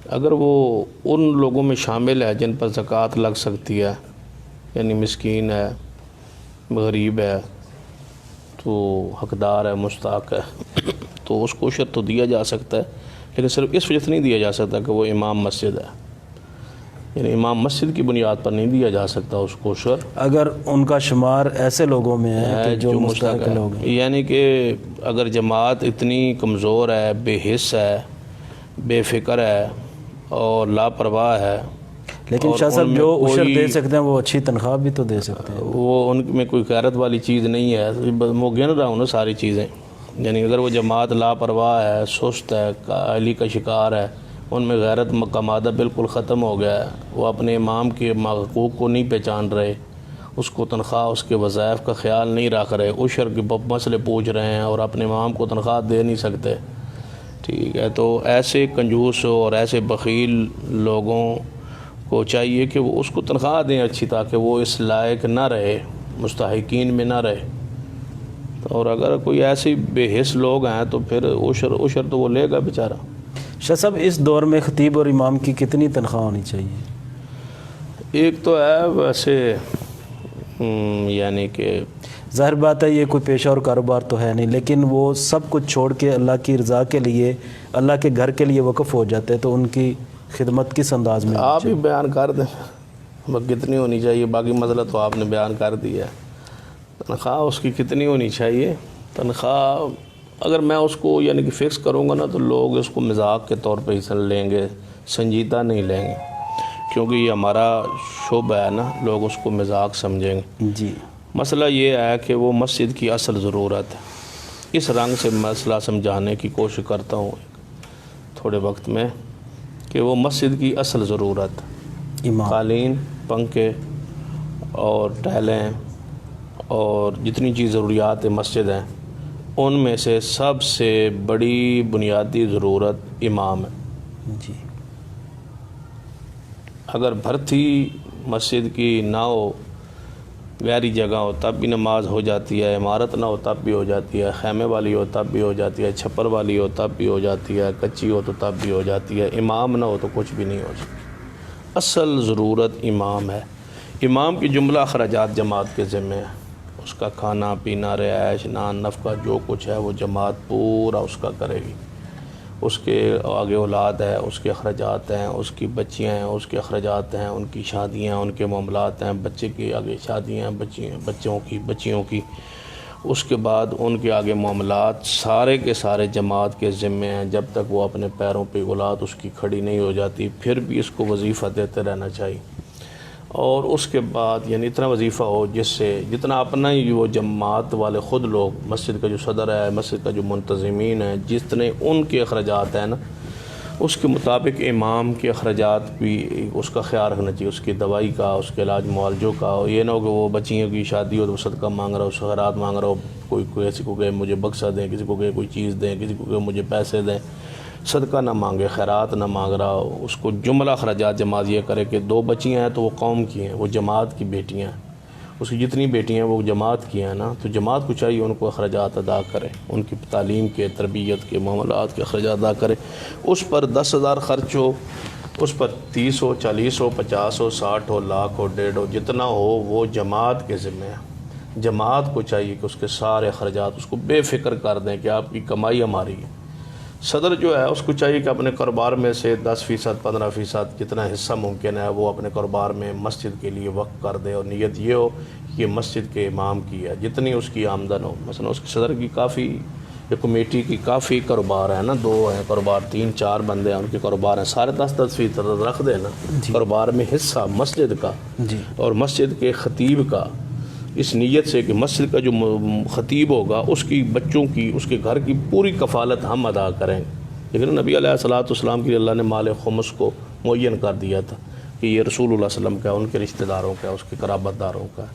اگر وہ ان لوگوں میں شامل ہے جن پر زکوٰۃ لگ سکتی ہے، یعنی مسکین ہے، غریب ہے، تو حقدار ہے، مستحق ہے، تو اس کو عشر تو دیا جا سکتا ہے، لیکن صرف اس وجہ سے نہیں دیا جا سکتا کہ وہ امام مسجد ہے، یعنی امام مسجد کی بنیاد پر نہیں دیا جا سکتا اس کو عشر، اگر ان کا شمار ایسے لوگوں میں ہے کہ جو مستحق لوگ ہیں، یعنی کہ اگر جماعت اتنی کمزور ہے، بے حس ہے، بے فکر ہے اور لاپرواہ ہے، لیکن شاہ صاحب جو عشر دے سکتے ہیں وہ اچھی تنخواہ بھی تو دے سکتے ہیں۔ وہ ان میں کوئی غیرت والی چیز نہیں ہے، وہ گن رہا ہوں نا ساری چیزیں، یعنی اگر وہ جماعت لاپرواہ ہے، سست ہے، کاہلی کا شکار ہے، ان میں غیرت کا مادہ بالکل ختم ہو گیا ہے، وہ اپنے امام کے حقوق کو نہیں پہچان رہے، اس کو تنخواہ، اس کے وظائف کا خیال نہیں رکھ رہے، عشر کے مسئلے پوچھ رہے ہیں اور اپنے امام کو تنخواہ دے نہیں سکتے، ٹھیک ہے، تو ایسے کنجوس اور ایسے بخیل لوگوں کو چاہیے کہ وہ اس کو تنخواہ دیں اچھی، تاکہ وہ اس لائق نہ رہے، مستحقین میں نہ رہے۔ اور اگر کوئی ایسی بے حس لوگ ہیں تو پھر عشر تو وہ لے گا بیچارہ۔ شاہ صاحب اس دور میں خطیب اور امام کی کتنی تنخواہ ہونی چاہیے؟ ایک تو ہے ویسے یعنی کہ ظاہر بات ہے یہ کوئی پیشہ اور کاروبار تو ہے نہیں، لیکن وہ سب کچھ چھوڑ کے اللہ کی رضا کے لیے، اللہ کے گھر کے لیے وقف ہو جاتے ہیں، تو ان کی خدمت کس انداز میں؟ آپ ہی بیان کر دیں کتنی ہونی چاہیے، باقی مسئلہ تو آپ نے بیان کر دیا ہے۔ تنخواہ اس کی کتنی ہونی چاہیے؟ تنخواہ اگر میں اس کو یعنی کہ فکس کروں گا نا تو لوگ اس کو مذاق کے طور پہ ہی لیں گے، سنجیدہ نہیں لیں گے، کیونکہ یہ ہمارا شعبہ ہے نا، لوگ اس کو مذاق سمجھیں گے۔ جی، مسئلہ یہ ہے کہ وہ مسجد کی اصل ضرورت ہے، اس رنگ سے مسئلہ سمجھانے کی کوشش کرتا ہوں تھوڑے وقت میں، کہ وہ مسجد کی اصل ضرورت، امام، قالین، پنکھے اور ٹائلیں اور جتنی چیز ضروریات مسجد ہیں، ان میں سے سب سے بڑی بنیادی ضرورت امام ہے۔ جی، اگر بھرتی مسجد کی نہ ہو، غیری جگہ ہو تب بھی نماز ہو جاتی ہے، عمارت نہ ہو تب بھی ہو جاتی ہے، خیمے والی ہو تب بھی ہو جاتی ہے، چھپر والی ہو تب بھی ہو جاتی ہے، کچی ہو تو تب بھی ہو جاتی ہے، امام نہ ہو تو کچھ بھی نہیں ہو سکتا۔ اصل ضرورت امام ہے۔ امام کی جملہ اخراجات جماعت کے ذمہ ہے، اس کا کھانا پینا، رہائش، نان نفقہ جو کچھ ہے وہ جماعت پورا اس کا کرے گی۔ اس کے آگے اولاد ہے، اس کے اخراجات ہیں، اس کی بچیاں ہیں، اس کے اخراجات ہیں، ان کی شادیاں، ان کے معاملات ہیں، بچے کے آگے شادیاں، بچیوں کی، اس کے بعد ان کے آگے معاملات سارے کے سارے جماعت کے ذمے ہیں، جب تک وہ اپنے پیروں پہ اولاد اس کی کھڑی نہیں ہو جاتی، پھر بھی اس کو وظیفہ دیتے رہنا چاہیے۔ اور اس کے بعد یعنی اتنا وظیفہ ہو جس سے جتنا اپنا ہی وہ جماعت والے خود لوگ، مسجد کا جو صدر ہے، مسجد کا جو منتظمین ہیں، جتنے ان کے اخراجات ہیں نا، اس کے مطابق امام کے اخراجات بھی اس کا خیال رکھنا چاہیے، اس کی دوائی کا، اس کے علاج معالجوں کا۔ یہ نہ ہو کہ وہ بچیوں کی شادی ہو تو وہ صدقہ مانگ رہا ہو، خیرات مانگ رہا ہو، کوئی کسی کو کہے مجھے بکسا دیں، کسی کو کہے کوئی چیز دیں، کسی کو کہے مجھے پیسے دیں، صدقہ نہ مانگے، خیرات نہ مانگ رہا ہو۔ اس کو جملہ اخراجات جماعت یہ کرے کہ 2 بچیاں ہیں تو وہ قوم کی ہیں، وہ جماعت کی بیٹیاں ہیں، اس کی جتنی بیٹیاں ہیں وہ جماعت کی ہیں نا، تو جماعت کو چاہیے ان کو اخراجات ادا کرے، ان کی تعلیم کے، تربیت کے، معاملات کے اخراجات ادا کرے۔ اس پر 10,000 خرچ ہو، اس پر 30 ہو، 40 ہو، 50 ہو، 60 ہو، لاکھ ہو، 1.5 ہو، جتنا ہو وہ جماعت کے ذمہ ہے۔ جماعت کو چاہیے کہ اس کے سارے اخراجات اس کو بے فکر کر دیں کہ آپ کی کمائی ہماری ہے۔ صدر جو ہے اس کو چاہیے کہ اپنے کاروبار میں سے 10%، 15% جتنا حصہ ممکن ہے وہ اپنے کاروبار میں مسجد کے لیے وقف کر دے، اور نیت یہ ہو کہ یہ مسجد کے امام کی ہے، جتنی اس کی آمدن ہو۔ مثلا اس کے صدر کی کافی، یہ کمیٹی کی کافی کاروبار ہے نا، 2 ہیں کاروبار، 3-4 بندے ہیں ان کے کاروبار ہیں، سارے 10-10% رکھ دے نا کاروبار میں حصہ مسجد کا، اور مسجد کے خطیب کا، اس نیت سے کہ مسجد کا جو خطیب ہوگا اس کی بچوں کی، اس کے گھر کی پوری کفالت ہم ادا کریں گے۔ لیکن نبی علیہ الصلوۃ والسلام کے لیے اللہ نے مال خمس کو معین کر دیا تھا کہ یہ رسول اللہ صلی اللہ علیہ وسلم کا، ان کے رشتہ داروں کا، اس کے قرابت داروں کا،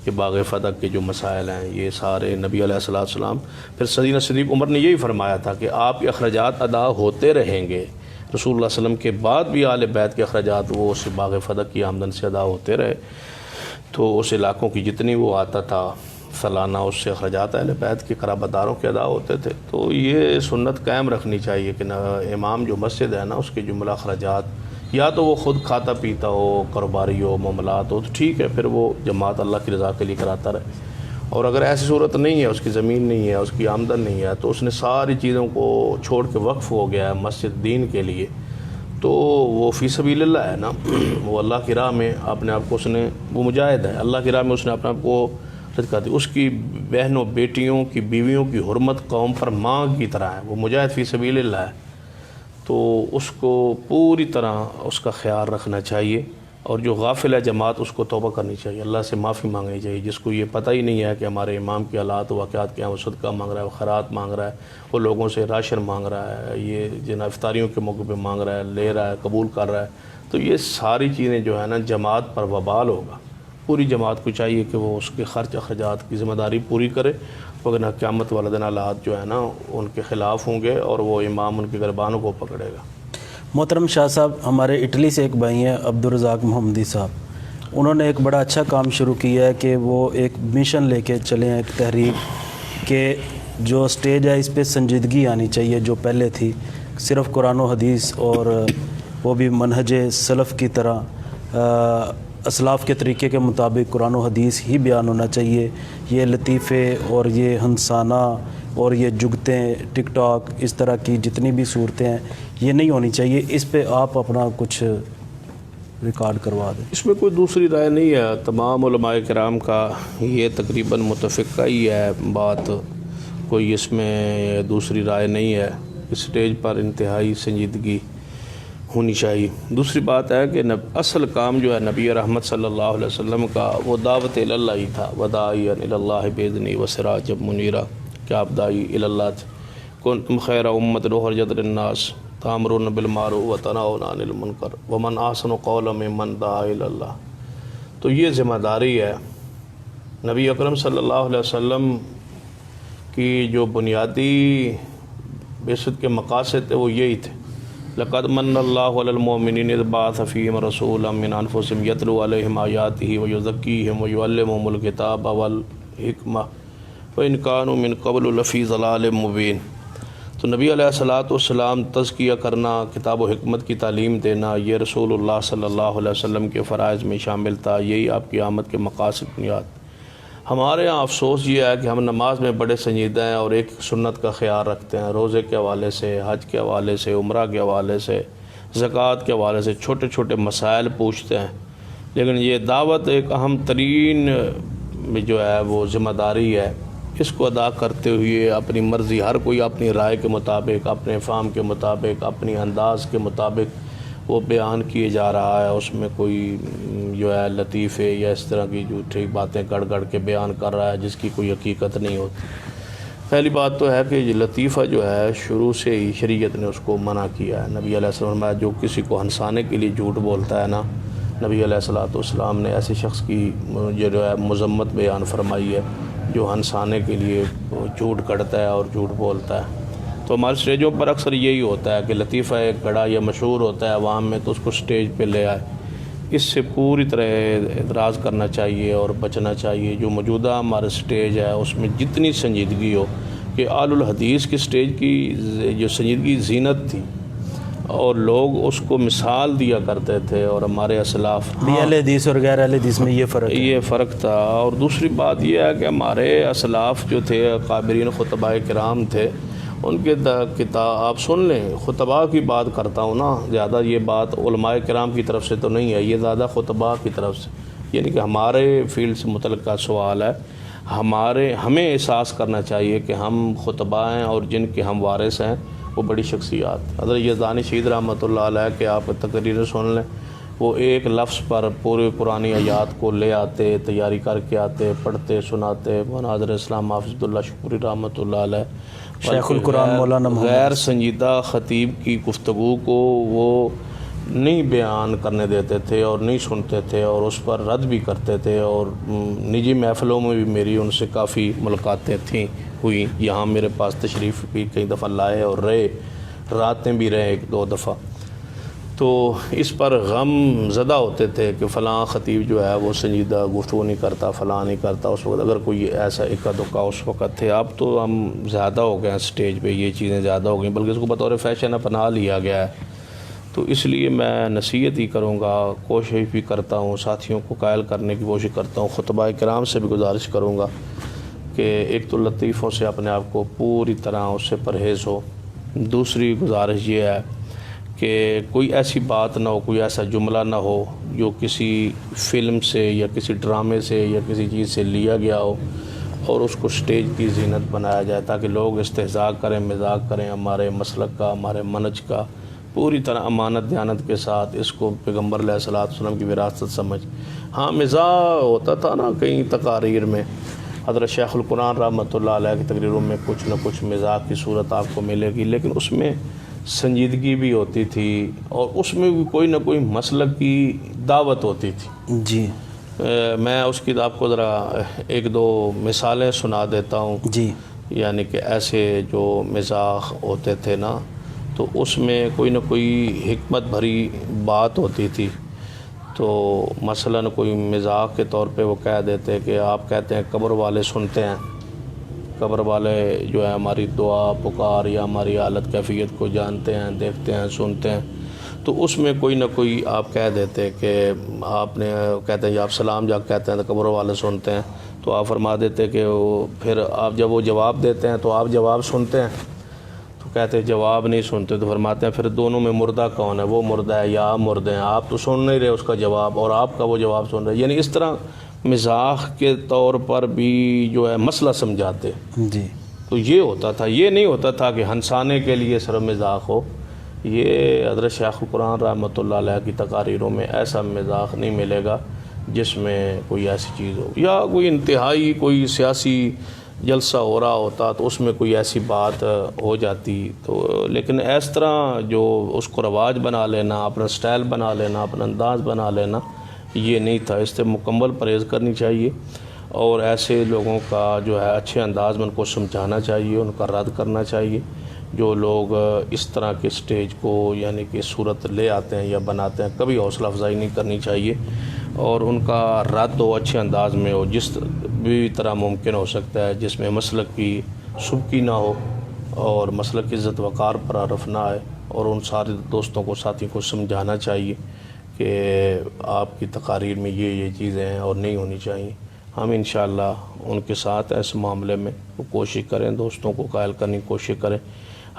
یہ باغ فتح کے جو مسائل ہیں یہ سارے نبی علیہ الصلوۃ والسلام۔ پھر سیدنا صدیق عمر نے یہی فرمایا تھا کہ آپ کے اخراجات ادا ہوتے رہیں گے، رسول اللہ صلی اللہ علیہ وسلم کے بعد بھی آل بیت کے اخراجات وہ اس باغ فتح کی آمدن سے ادا ہوتے رہے۔ تو اس علاقوں کی جتنی وہ آتا تھا سالانہ، اس سے اخراجات اہل بیت کے قرابت داروں کے ادا ہوتے تھے۔ تو یہ سنت قائم رکھنی چاہیے کہ امام جو مسجد ہے نا، اس کے جملہ اخراجات یا تو وہ خود کھاتا پیتا ہو، کاروباری ہو، معاملات ہو تو ٹھیک ہے، پھر وہ جماعت اللہ کی رضا کے لیے کراتا رہے، اور اگر ایسی صورت نہیں ہے، اس کی زمین نہیں ہے، اس کی آمدن نہیں ہے، تو اس نے ساری چیزوں کو چھوڑ کے وقف ہو گیا ہے مسجد دین کے لیے، تو وہ فی سبیل اللہ ہے نا، وہ اللہ کی راہ میں اپنے آپ کو اس نے، وہ مجاہد ہے، اللہ کی راہ میں اس نے اپنے آپ کو لٹکا دی۔ اس کی بہنوں بیٹیوں کی بیویوں کی حرمت قوم پر ماں کی طرح ہے، وہ مجاہد فی سبیل اللہ ہے، تو اس کو پوری طرح اس کا خیال رکھنا چاہیے، اور جو غافل ہے جماعت اس کو توبہ کرنی چاہیے، اللہ سے معافی مانگنی چاہیے، جس کو یہ پتہ ہی نہیں ہے کہ ہمارے امام کے حالات و واقعات کیا ہیں، وہ صدقہ مانگ رہا ہے، وہ خیرات مانگ رہا ہے، وہ لوگوں سے راشن مانگ رہا ہے، یہ جناب افطاریوں کے موقع پہ مانگ رہا ہے، لے رہا ہے، قبول کر رہا ہے، تو یہ ساری چیزیں جو ہے نا جماعت پر وبال ہوگا۔ پوری جماعت کو چاہیے کہ وہ اس کے خرچ اخراجات کی ذمہ داری پوری کرے، وگرنہ قیامت والا دن حالات جو ہے نا ان کے خلاف ہوں گے اور وہ امام ان کے گربانوں کو پکڑے گا۔ محترم شاہ صاحب، ہمارے اٹلی سے ایک بھائی ہیں عبدالرزاق محمدی صاحب، انہوں نے ایک بڑا اچھا کام شروع کیا ہے کہ وہ ایک مشن لے کے چلے ہیں، ایک تحریک کہ جو سٹیج ہے اس پہ سنجیدگی آنی چاہیے، جو پہلے تھی صرف قرآن و حدیث اور وہ بھی منہج سلف کی طرح اسلاف کے طریقے کے مطابق قرآن و حدیث ہی بیان ہونا چاہیے، یہ لطیفے اور یہ ہنسانہ اور یہ جگتیں ٹک ٹاک اس طرح کی جتنی بھی صورتیں ہیں یہ نہیں ہونی چاہیے۔ اس پہ آپ اپنا کچھ ریکارڈ کروا دیں۔ اس میں کوئی دوسری رائے نہیں ہے، تمام علماء کرام کا یہ تقریباً متفقہ ہی ہے بات، کوئی اس میں دوسری رائے نہیں ہے، اسٹیج پر انتہائی سنجیدگی ہونی چاہیے۔ دوسری بات ہے کہ اصل کام جو ہے نبی رحمت صلی اللہ علیہ وسلم کا وہ دعوت اللہ ہی تھا، وداعیا الی اللہ باذنی وسراجا منیرا، کہ آپ داعی الی اللہ تھے، کنتم خیر امۃ اخرجت للناس تأمرون بالمعروف وتنہون عن المنکر ومن احسن قولا ممن دعا الی اللہ۔ تو یہ ذمہ داری ہے نبی اکرم صلی اللہ علیہ وسلم کی، جو بنیادی بعثت کے مقاصد تھے وہ یہی تھے، لقد من اللہ علی المؤمنین اذ بعث فیہم رسولا من انفسہم یتلو علیہم آیاتہ ویزکیہم ویعلمہم الکتاب والحکمہ وإن كانوا من قبل لفی ضلال مبین۔ تو نبی علیہ الصلاۃ والسلام تزکیہ کرنا، کتاب و حکمت کی تعلیم دینا، یہ رسول اللہ صلی اللہ علیہ وسلم کے فرائض میں شامل تھا، یہی آپ کی آمد کے مقاصد بنیاد۔ ہمارے ہاں افسوس یہ ہے کہ ہم نماز میں بڑے سنجیدہ ہیں اور ایک سنت کا خیال رکھتے ہیں، روزے کے حوالے سے، حج کے حوالے سے، عمرہ کے حوالے سے، زکوٰۃ کے حوالے سے چھوٹے چھوٹے مسائل پوچھتے ہیں، لیکن یہ دعوت ایک اہم ترین جو ہے وہ ذمہ داری ہے، اس کو ادا کرتے ہوئے اپنی مرضی، ہر کوئی اپنی رائے کے مطابق، اپنے فہم کے مطابق، اپنی انداز کے مطابق وہ بیان کیے جا رہا ہے، اس میں کوئی جو ہے لطیفے یا اس طرح کی جھوٹی باتیں گڑ گڑ کے بیان کر رہا ہے جس کی کوئی حقیقت نہیں ہوتی۔ پہلی بات تو ہے کہ یہ لطیفہ جو ہے شروع سے ہی شریعت نے اس کو منع کیا ہے۔ نبی علیہ السلام جو کسی کو ہنسانے کے لیے جھوٹ بولتا ہے نا، نبی علیہ الصلوۃ والسلام نے ایسے شخص کی جو ہے مذمت بیان فرمائی ہے جو ہنسانے کے لیے جھوٹ کڑتا ہے اور جھوٹ بولتا ہے۔ تو ہمارے اسٹیجوں پر اکثر یہی ہوتا ہے کہ لطیفہ ایک گڑا یا مشہور ہوتا ہے عوام میں تو اس کو اسٹیج پہ لے آئے، اس سے پوری طرح اعتراض کرنا چاہیے اور بچنا چاہیے۔ جو موجودہ ہمارا اسٹیج ہے اس میں جتنی سنجیدگی ہو، کہ آل الحدیث کی اسٹیج کی جو سنجیدگی زینت تھی اور لوگ اس کو مثال دیا کرتے تھے، اور ہمارے اسلاف اہل حدیث اور غیر اہل حدیث میں یہ فرق ہے، یہ فرق تھا۔ اور دوسری بات یہ ہے کہ ہمارے اسلاف جو تھے، قابرین خطباء کرام تھے، ان کے کتاب آپ سن لیں، خطباء کی بات کرتا ہوں نا زیادہ، یہ بات علماء کرام کی طرف سے تو نہیں ہے، یہ زیادہ خطباء کی طرف سے، یعنی کہ ہمارے فیلڈ سے متعلقہ سوال ہے۔ ہمیں احساس کرنا چاہیے کہ ہم خطباء ہیں اور جن کے ہم وارث ہیں وہ بڑی شخصیات، حضرت یزدانی شہید رحمۃ اللہ علیہ کے آپ تقریر سن لیں، وہ ایک لفظ پر پورے قرآن آیات کو لے آتے، تیاری کر کے آتے، پڑھتے سناتے۔ مولانا حضرت اسلام حافظ اللہ شکوری رحمۃ اللہ علیہ، شیخ القرآن مولانا غیر سنجیدہ خطیب کی گفتگو کو وہ نہیں بیان کرنے دیتے تھے اور نہیں سنتے تھے، اور اس پر رد بھی کرتے تھے، اور نجی محفلوں میں بھی میری ان سے کافی ملاقاتیں تھیں ہوئی، یہاں میرے پاس تشریف بھی کئی دفعہ لائے اور رہے، راتیں بھی رہے ایک دو دفعہ، تو اس پر غم زدہ ہوتے تھے کہ فلاں خطیب جو ہے وہ سنجیدہ گفتگو نہیں کرتا، فلاں نہیں کرتا۔ اس وقت اگر کوئی ایسا اکا دکا اس وقت تھے، اب تو ہم زیادہ ہو گئے ہیں اسٹیج پہ، یہ چیزیں زیادہ ہو گئیں، بلکہ اس کو بطور فیشن اپنا لیا گیا ہے۔ تو اس لیے میں نصیحت ہی کروں گا، کوشش بھی کرتا ہوں، ساتھیوں کو قائل کرنے کی کوشش کرتا ہوں، خطباء کرام سے بھی گزارش کروں گا کہ ایک تو لطیفوں سے اپنے آپ کو پوری طرح اس سے پرہیز ہو. دوسری گزارش یہ ہے کہ کوئی ایسی بات نہ ہو, کوئی ایسا جملہ نہ ہو جو کسی فلم سے یا کسی ڈرامے سے یا کسی چیز سے لیا گیا ہو اور اس کو سٹیج کی زینت بنایا جائے تاکہ لوگ استہزاء کریں, مذاق کریں ہمارے مسلک کا, ہمارے منہج کا. پوری طرح امانت دیانت کے ساتھ اس کو پیغمبر علیہ الصلوۃ والسلام کی وراثت سمجھ. ہاں مزاح ہوتا تھا نا کئی تقاریر میں, حضرت شیخ القرآن رحمۃ اللہ علیہ کی تقریروں میں کچھ نہ کچھ مزاح کی صورت آپ کو ملے گی, لیکن اس میں سنجیدگی بھی ہوتی تھی اور اس میں بھی کوئی نہ کوئی مسلک کی دعوت ہوتی تھی. جی میں اس کی آپ کو ذرا ایک دو مثالیں سنا دیتا ہوں. جی یعنی کہ ایسے جو مزاح ہوتے تھے نا تو اس میں کوئی نہ کوئی حکمت بھری بات ہوتی تھی. تو مثلاً کوئی مزاح کے طور پہ وہ کہہ دیتے کہ آپ کہتے ہیں قبر والے سنتے ہیں, قبر والے جو ہے ہماری دعا پکار یا ہماری حالت کیفیت کو جانتے ہیں, دیکھتے ہیں, سنتے ہیں. تو اس میں کوئی نہ کوئی آپ کہہ دیتے کہ آپ نے کہتے ہیں آپ سلام جا کہتے ہیں تو قبر والے سنتے ہیں, تو آپ فرما دیتے کہ وہ پھر آپ جب وہ جواب دیتے ہیں تو آپ جواب سنتے ہیں, تو کہتے ہیں جواب نہیں سنتے, تو فرماتے ہیں پھر دونوں میں مردہ کون ہے, وہ مردہ ہے یا آپ مردے ہیں, آپ تو سن نہیں رہے اس کا جواب اور آپ کا وہ جواب سن رہے. یعنی اس طرح مزاح کے طور پر بھی جو ہے مسئلہ سمجھاتے. جی تو یہ ہوتا تھا, یہ نہیں ہوتا تھا کہ ہنسانے کے لیے صرف مزاح ہو. یہ حضرت شیخ القرآن رحمۃ اللہ علیہ کی تقاریروں میں ایسا مزاح نہیں ملے گا جس میں کوئی ایسی چیز ہو, یا کوئی انتہائی کوئی سیاسی جلسہ ہو رہا ہوتا تو اس میں کوئی ایسی بات ہو جاتی. تو لیکن اس طرح جو اس کو رواج بنا لینا, اپنا سٹائل بنا لینا, اپنا انداز بنا لینا, یہ نہیں تھا. اس سے مکمل پرہیز کرنی چاہیے اور ایسے لوگوں کا جو ہے اچھے انداز میں ان کو سمجھانا چاہیے, ان کا رد کرنا چاہیے. جو لوگ اس طرح کے سٹیج کو یعنی کہ صورت لے آتے ہیں یا بناتے ہیں, کبھی حوصلہ افزائی نہیں کرنی چاہیے اور ان کا رد ہو اچھے انداز میں ہو, جس بھی طرح ممکن ہو سکتا ہے, جس میں مسلک کی سبکی نہ ہو اور مسلک کی عزت وقار پر عرف نہ آئے. اور ان سارے دوستوں کو ساتھیوں کو سمجھانا چاہیے کہ آپ کی تقاریر میں یہ چیزیں ہیں اور نہیں ہونی چاہیے. ہم انشاءاللہ ان کے ساتھ اس معاملے میں کوشش کریں, دوستوں کو قائل کرنے کی کوشش کریں.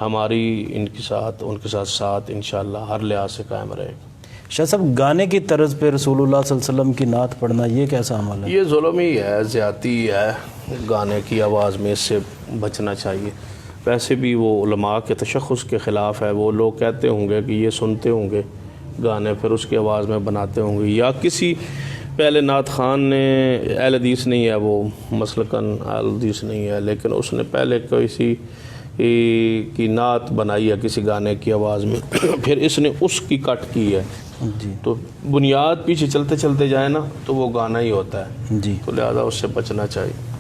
ہماری ان کے ساتھ انشاءاللہ ہر لحاظ سے قائم رہے گا. شاہ صاحب, گانے کی طرز پہ رسول اللہ صلی اللہ علیہ وسلم کی نعت پڑھنا یہ کیسا عمل ہے؟ یہ ظلم ہی ہے, زیادتی ہے. گانے کی آواز میں اس سے بچنا چاہیے. ویسے بھی وہ علماء کے تشخص کے خلاف ہے. وہ لوگ کہتے ہوں گے کہ یہ سنتے ہوں گے گانے پھر اس کی آواز میں بناتے ہوں گے, یا کسی پہلے نعت خان نے, اہل حدیث نہیں ہے وہ, مسلکاً اہل حدیث نہیں ہے, لیکن اس نے پہلے کسی کی نعت بنائی ہے کسی گانے کی آواز میں, پھر اس نے اس کی کٹ کی ہے. جی تو بنیاد پیچھے چلتے چلتے جائے نا تو وہ گانا ہی ہوتا ہے. جی تو لہذا اس سے بچنا چاہیے.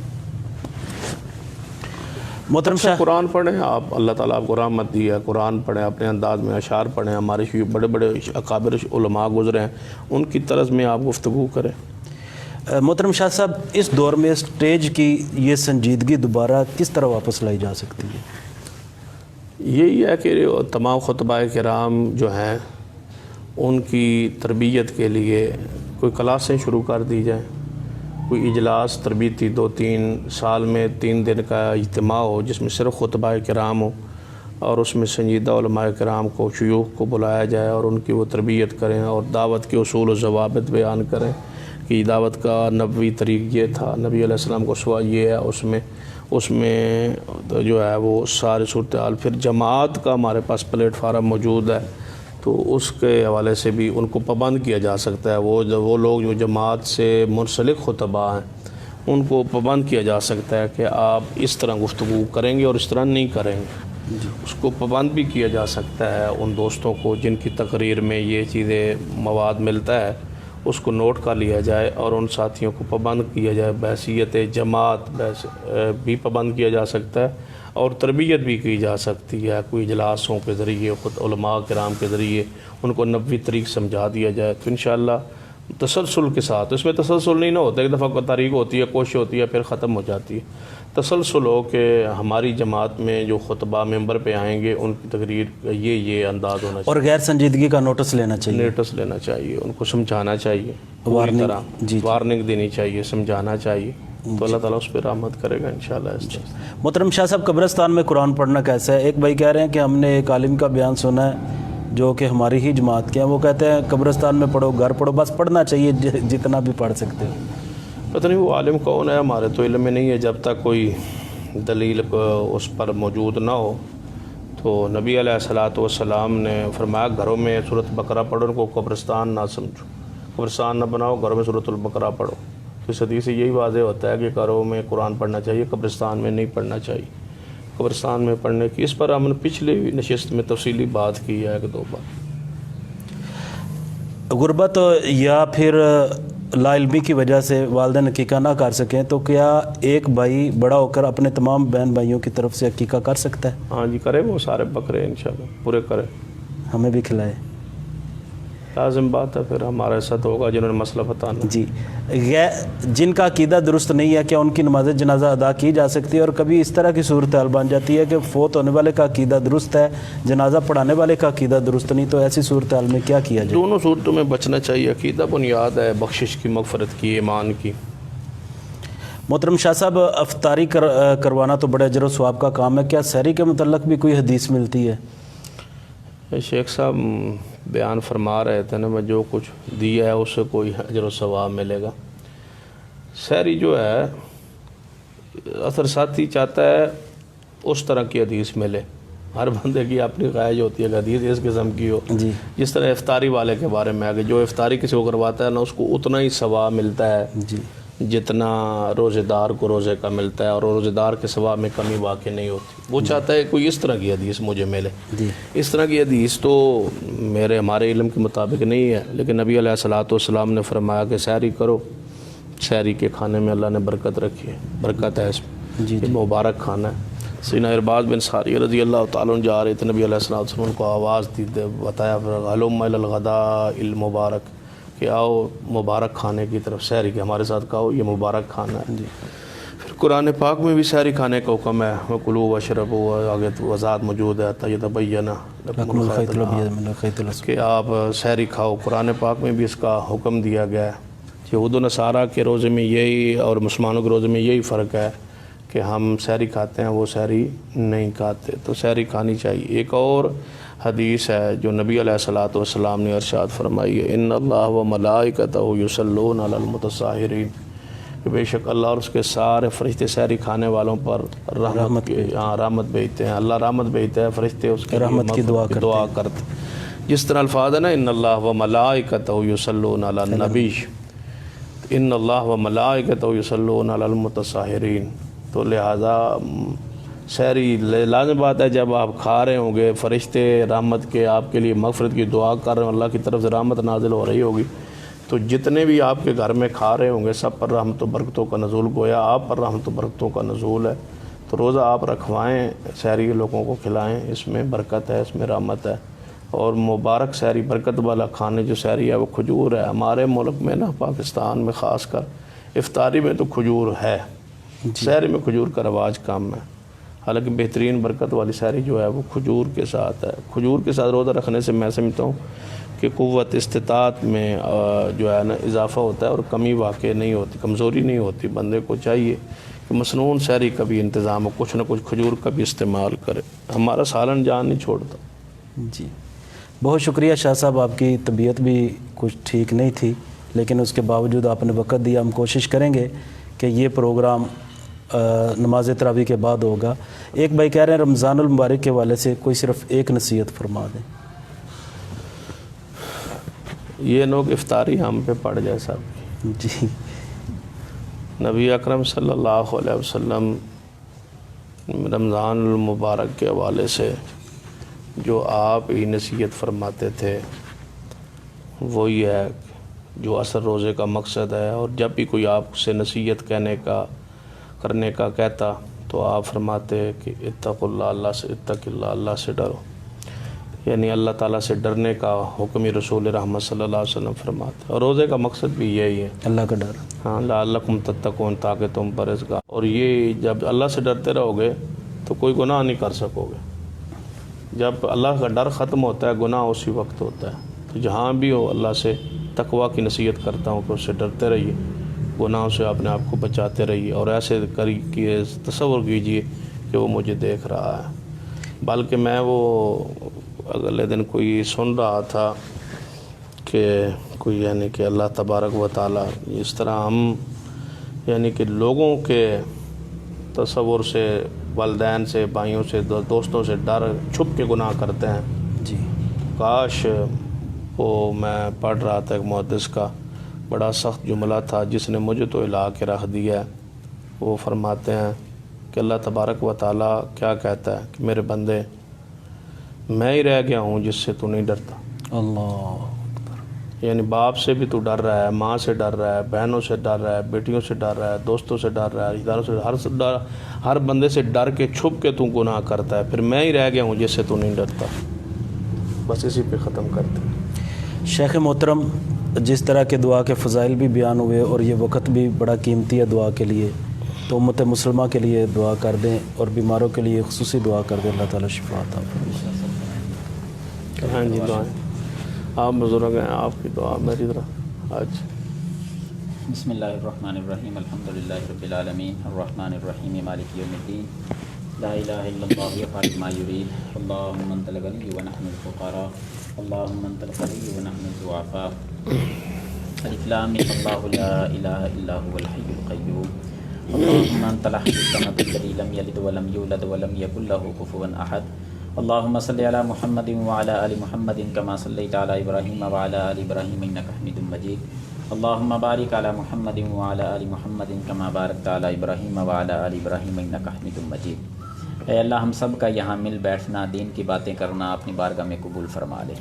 محترم شاہ, قرآن پڑھیں آپ, اللہ تعالیٰ آپ کو رحمت دی ہے, قرآن پڑھیں, اپنے انداز میں اشعار پڑھیں. ہمارے بڑے بڑے اکابر علماء گزرے ہیں, ان کی طرز میں آپ گفتگو کریں. محترم شاہ صاحب, اس دور میں اسٹیج کی یہ سنجیدگی دوبارہ کس طرح واپس لائی جا سکتی ہے؟ یہی ہے کہ تمام خطبہ کرام جو ہیں ان کی تربیت کے لیے کوئی کلاسیں شروع کر دی جائیں, کوئی اجلاس تربیتی 2-3 سال میں 3 دن کا اجتماع ہو جس میں صرف خطبہ کرام ہو اور اس میں سنجیدہ علماء کرام کو, شیوخ کو بلایا جائے اور ان کی وہ تربیت کریں اور دعوت کے اصول و ضوابط بیان کریں کہ دعوت کا نبوی طریق یہ تھا, نبی علیہ السلام کو سوا یہ ہے. اس میں جو ہے وہ سارے صورتحال, پھر جماعت کا ہمارے پاس پلیٹ فارم موجود ہے تو اس کے حوالے سے بھی ان کو پابند کیا جا سکتا ہے. وہ لوگ جو جماعت سے منسلک خطبہ ہیں ان کو پابند کیا جا سکتا ہے کہ آپ اس طرح گفتگو کریں گے اور اس طرح نہیں کریں گے. اس کو پابند بھی کیا جا سکتا ہے. ان دوستوں کو جن کی تقریر میں یہ چیزیں مواد ملتا ہے اس کو نوٹ کر لیا جائے اور ان ساتھیوں کو پابند کیا جائے. بحیثیت جماعت بھی پابند کیا جا سکتا ہے اور تربیت بھی کی جا سکتی ہے. کوئی اجلاسوں کے ذریعے, خود علماء کرام کے ذریعے ان کو نبوی طریق سمجھا دیا جائے تو انشاءاللہ تسلسل کے ساتھ, اس میں تسلسل نہیں نہ ہوتا, ایک دفعہ کو تاریخ ہوتی ہے, کوشش ہوتی ہے, پھر ختم ہو جاتی ہے. تسلسل ہو کہ ہماری جماعت میں جو خطبہ ممبر پہ آئیں گے ان کی تقریر یہ انداز ہونا چاہیے اور غیر سنجیدگی کا نوٹس لینا چاہیے, ان کو سمجھانا چاہیے, وارننگ دینی چاہیے, سمجھانا چاہیے. تو اللہ تعالیٰ اس پہ رحمت کرے گا انشاءاللہ. محترم شاہ صاحب، قبرستان میں قرآن پڑھنا کیسا ہے؟ ایک بھائی کہہ رہے ہیں کہ ہم نے ایک عالم کا بیان سنا ہے جو کہ ہماری ہی جماعت کے ہیں، وہ کہتے ہیں قبرستان میں پڑھو، گھر پڑھو، بس پڑھنا چاہیے جتنا بھی پڑھ سکتے ہو. پتہ نہیں وہ عالم کون ہے، ہمارے تو علم میں نہیں ہے. جب تک کوئی دلیل اس پر موجود نہ ہو تو نبی علیہ الصلوۃ والسلام نے فرمایا گھروں میں سورۃ بقرہ پڑھو، ان کو قبرستان نہ سمجھو، قبرستان نہ بناؤ، گھروں میں سورۃ البقرہ پڑھو. تو اس حدیث سے یہی واضح ہوتا ہے کہ گھروں میں قرآن پڑھنا چاہیے، قبرستان میں نہیں پڑھنا چاہیے. قبرستان میں پڑھنے کی اس پر ہم نے پچھلے نشست میں تفصیلی بات کی ہے 1-2 بار. غربت یا پھر لا علمی کی وجہ سے والدین عقیقہ نہ کر سکیں تو کیا ایک بھائی بڑا ہو کر اپنے تمام بہن بھائیوں کی طرف سے عقیقہ کر سکتا ہے؟ ہاں جی کرے، وہ سارے بکرے انشاءاللہ پورے کرے، ہمیں بھی کھلائے. لازم بات ہے، پھر ہمارے ساتھ ہوگا جنہوں نے مسئلہ بتانا. جی، جن کا عقیدہ درست نہیں ہے کیا ان کی نماز جنازہ ادا کی جا سکتی ہے؟ اور کبھی اس طرح کی صورتحال بن جاتی ہے کہ فوت ہونے والے کا عقیدہ درست ہے، جنازہ پڑھانے والے کا عقیدہ درست نہیں، تو ایسی صورتحال میں کیا کیا جائے؟ دونوں صورتوں میں بچنا چاہیے. عقیدہ بنیاد ہے بخشش کی، مغفرت کی، ایمان کی. محترم شاہ صاحب، افطاری کروانا تو بڑے اجر و ثواب کا کام ہے، کیا سحری کے متعلق بھی کوئی حدیث ملتی ہے؟ شیخ صاحب بیان فرما رہے تھے نا، میں جو کچھ دیا ہے اس سے کوئی اجر و ثواب ملے گا. سحری جو ہے اثر ساتھی چاہتا ہے اس طرح کی حدیث ملے. ہر بندے کی اپنی خواہش ہوتی ہے کہ حدیث اس قسم کی ہو. جی، جس طرح افطاری والے کے بارے میں آگے، جو افطاری کسی کو کرواتا ہے نا اس کو اتنا ہی ثواب ملتا ہے جی، جتنا روزے دار کو روزے کا ملتا ہے، اور روزے دار کے ثواب میں کمی واقع نہیں ہوتی. وہ چاہتا ہے کوئی اس طرح کی حدیث مجھے ملے. جی، اس طرح کی حدیث تو ہمارے علم کے مطابق نہیں ہے، لیکن نبی علیہ الصلوۃ والسلام نے فرمایا کہ سحری کرو. سحری کے کھانے میں اللہ نے برکت رکھی ہے، برکت ہے اس میں. جی، یہ مبارک کھانا ہے. سیدنا ارباز بن ساریہ رضی اللہ تعالیٰ عنہ جا رہے تھے، نبی علیہ الصلوۃ والسلام کو آواز دی، بتایا ہلم الی الغداء المبارک، کہ آؤ مبارک کھانے کی طرف، سحری کے ہمارے ساتھ کھاؤ، یہ مبارک کھانا ہے. جی. پھر قرآن پاک میں بھی سحری کھانے کا حکم ہے، وَكُلُوا وَاشْرَبُوا، آگے تو وضاحت موجود ہے حَتَّىٰ يَتَبَيَّنَ لَكُمُ الْخَيْطُ الْأَبْيَضُ، کہ آپ سحری کھاؤ. قرآن پاک میں بھی اس کا حکم دیا گیا ہے. یہود و نصارہ کے روزے میں یہی اور مسلمانوں کے روزے میں یہی فرق ہے کہ ہم سحری کھاتے ہیں، وہ سحری نہیں کھاتے. تو سحری کھانی چاہیے. ایک اور حدیث ہے جو نبی علیہ الصلوۃ والسلام نے ارشاد فرمائی ہے، ان اللہ و ملائکتہ یصلون علی المتطہرین، کہ بے شک اللہ اور اس کے سارے فرشتے سحری کھانے والوں پر رحمت بھیجتے ہیں. اللہ رحمت بھیجتا ہے، فرشتے اس کی رحمت کی دعا کرتے. جس طرح الفاظ ہے نا، ان اللہ و ملائکتہ یصلون علی النبی، ان اللہ و ملائکتہ یصلون علی المتطہرین. تو لہذا سحری لازم بات ہے، جب آپ کھا رہے ہوں گے فرشتے رحمت کے آپ کے لیے مغفرت کی دعا کر رہے ہیں، اللہ کی طرف سے رحمت نازل ہو رہی ہوگی، تو جتنے بھی آپ کے گھر میں کھا رہے ہوں گے سب پر رحمت و برکتوں کا نزول، گویا آپ پر رحمت و برکتوں کا نزول ہے. تو روزہ آپ رکھوائیں، سحری کے لوگوں کو کھلائیں، اس میں برکت ہے، اس میں رحمت ہے. اور مبارک سحری، برکت والا کھانے جو سحری ہے وہ کھجور ہے. ہمارے ملک میں نا، پاکستان میں خاص کر افطاری میں تو کھجور ہے، سحری میں کھجور کا رواج کم ہے. حالانکہ بہترین برکت والی سحری جو ہے وہ کھجور کے ساتھ ہے. کھجور کے ساتھ روزہ رکھنے سے میں سمجھتا ہوں کہ قوت استطاعت میں جو ہے نا اضافہ ہوتا ہے، اور کمی واقع نہیں ہوتی، کمزوری نہیں ہوتی. بندے کو چاہیے کہ مسنون سحری کا بھی انتظام ہو، کچھ نہ کچھ کھجور کا بھی استعمال کرے. ہمارا سالن جان نہیں چھوڑتا. جی، بہت شکریہ شاہ صاحب. آپ کی طبیعت بھی کچھ ٹھیک نہیں تھی، لیکن اس کے باوجود آپ نے وقت دیا. ہم کوشش کریں گے کہ یہ پروگرام نماز تراویح کے بعد ہوگا. ایک بھائی کہہ رہے ہیں رمضان المبارک کے والے سے کوئی صرف ایک نصیحت فرما دیں. یہ لوگ افطاری ہم پہ پڑ جائے صاحب. جی، نبی اکرم صلی اللہ علیہ وسلم رمضان المبارک کے حوالے سے جو آپ ہی نصیحت فرماتے تھے وہی ہے جو اصل روزے کا مقصد ہے. اور جب بھی کوئی آپ سے نصیحت کرنے کا کہتا تو آپ فرماتے کہ اتق اللہ، اتق اللہ، اللہ سے ڈرو. یعنی اللہ تعالیٰ سے ڈرنے کا حکم رسول رحمت صلی اللہ علیہ وسلم فرماتے. اور روزے کا مقصد بھی یہی ہے، اللہ کا ڈر. ہاں، لعلکم تتقون، تاکہ تم پرہیزگار. اور یہ جب اللہ سے ڈرتے رہو گے تو کوئی گناہ نہیں کر سکو گے. جب اللہ کا ڈر ختم ہوتا ہے گناہ اسی وقت ہوتا ہے. تو جہاں بھی ہو اللہ سے تقویٰ کی نصیحت کرتا ہوں کہ اس سے ڈرتے رہیے. گناہوں سے اپنے آپ کو بچاتے رہیے، اور ایسے تصور کیجیے کہ وہ مجھے دیکھ رہا ہے۔ بلکہ میں وہ اگلے دن کوئی سن رہا تھا کہ کوئی یعنی کہ اللہ تبارک و تعالیٰ اس طرح ہم یعنی کہ لوگوں کے تصور سے، والدین سے، بھائیوں سے، دوستوں سے ڈر چھپ کے گناہ کرتے ہیں۔ جی کاش وہ میں پڑھ رہا تھا ایک محدث کا بڑا سخت جملہ تھا جس نے مجھے تو ہلا کے رکھ دیا ہے۔ وہ فرماتے ہیں کہ اللہ تبارک و تعالیٰ کیا کہتا ہے کہ میرے بندے، میں ہی رہ گیا ہوں جس سے تو نہیں ڈرتا۔ اللہ، یعنی باپ سے بھی تو ڈر رہا ہے، ماں سے ڈر رہا ہے، بہنوں سے ڈر رہا ہے، بیٹیوں سے ڈر رہا ہے، دوستوں سے ڈر رہا ہے، رشتہ داروں سے ہر بندے سے ڈر کے چھپ کے تو گناہ کرتا ہے، پھر میں ہی رہ گیا ہوں جس سے تو نہیں ڈرتا۔ بس اسی پہ ختم کرتے ہیں۔ شیخ محترم، جس طرح کے دعا کے فضائل بھی بیان ہوئے اور یہ وقت بھی بڑا قیمتی ہے دعا کے لیے، تو امت مسلمہ کے لیے دعا کر دیں اور بیماروں کے لیے خصوصی دعا کر دیں، اللہ تعالیٰ شفا عطا فرمائے۔ ہاں جی، دعائیں آپ بزرگ ہیں، آپ کی دعا میری طرح آج۔ بسم اللہ الرحمن الرحیم، الحمدللہ رب العالمین، الرحمن الرحیم، مالک یوم الدین، لا الہ الا اللہ یفعل ما یرید، اللہم انت الغنی ونحن الفقراء، اللہم انت الغنی ونحن الضعفاء، الف لام میم، اللہ لا الہ الا هو الحی القیوم، اللہم انت الاحد الصمد الذی لم یلد ولم یولد ولم یکن له کفوا احد، اللہم صلی علی محمد وعلی آل محمد کما صلیت علی ابراہیم وعلی آل ابراہیم انک حمید مجید، اللہم بارک علی محمد وعلی آل محمد کما بارکت علی ابراہیم وعلی آل ابراہیم انک حمید مجید۔ اے اللہ، ہم سب کا یہاں مل بیٹھنا، دین کی باتیں کرنا اپنی بارگاہ میں قبول فرما لے۔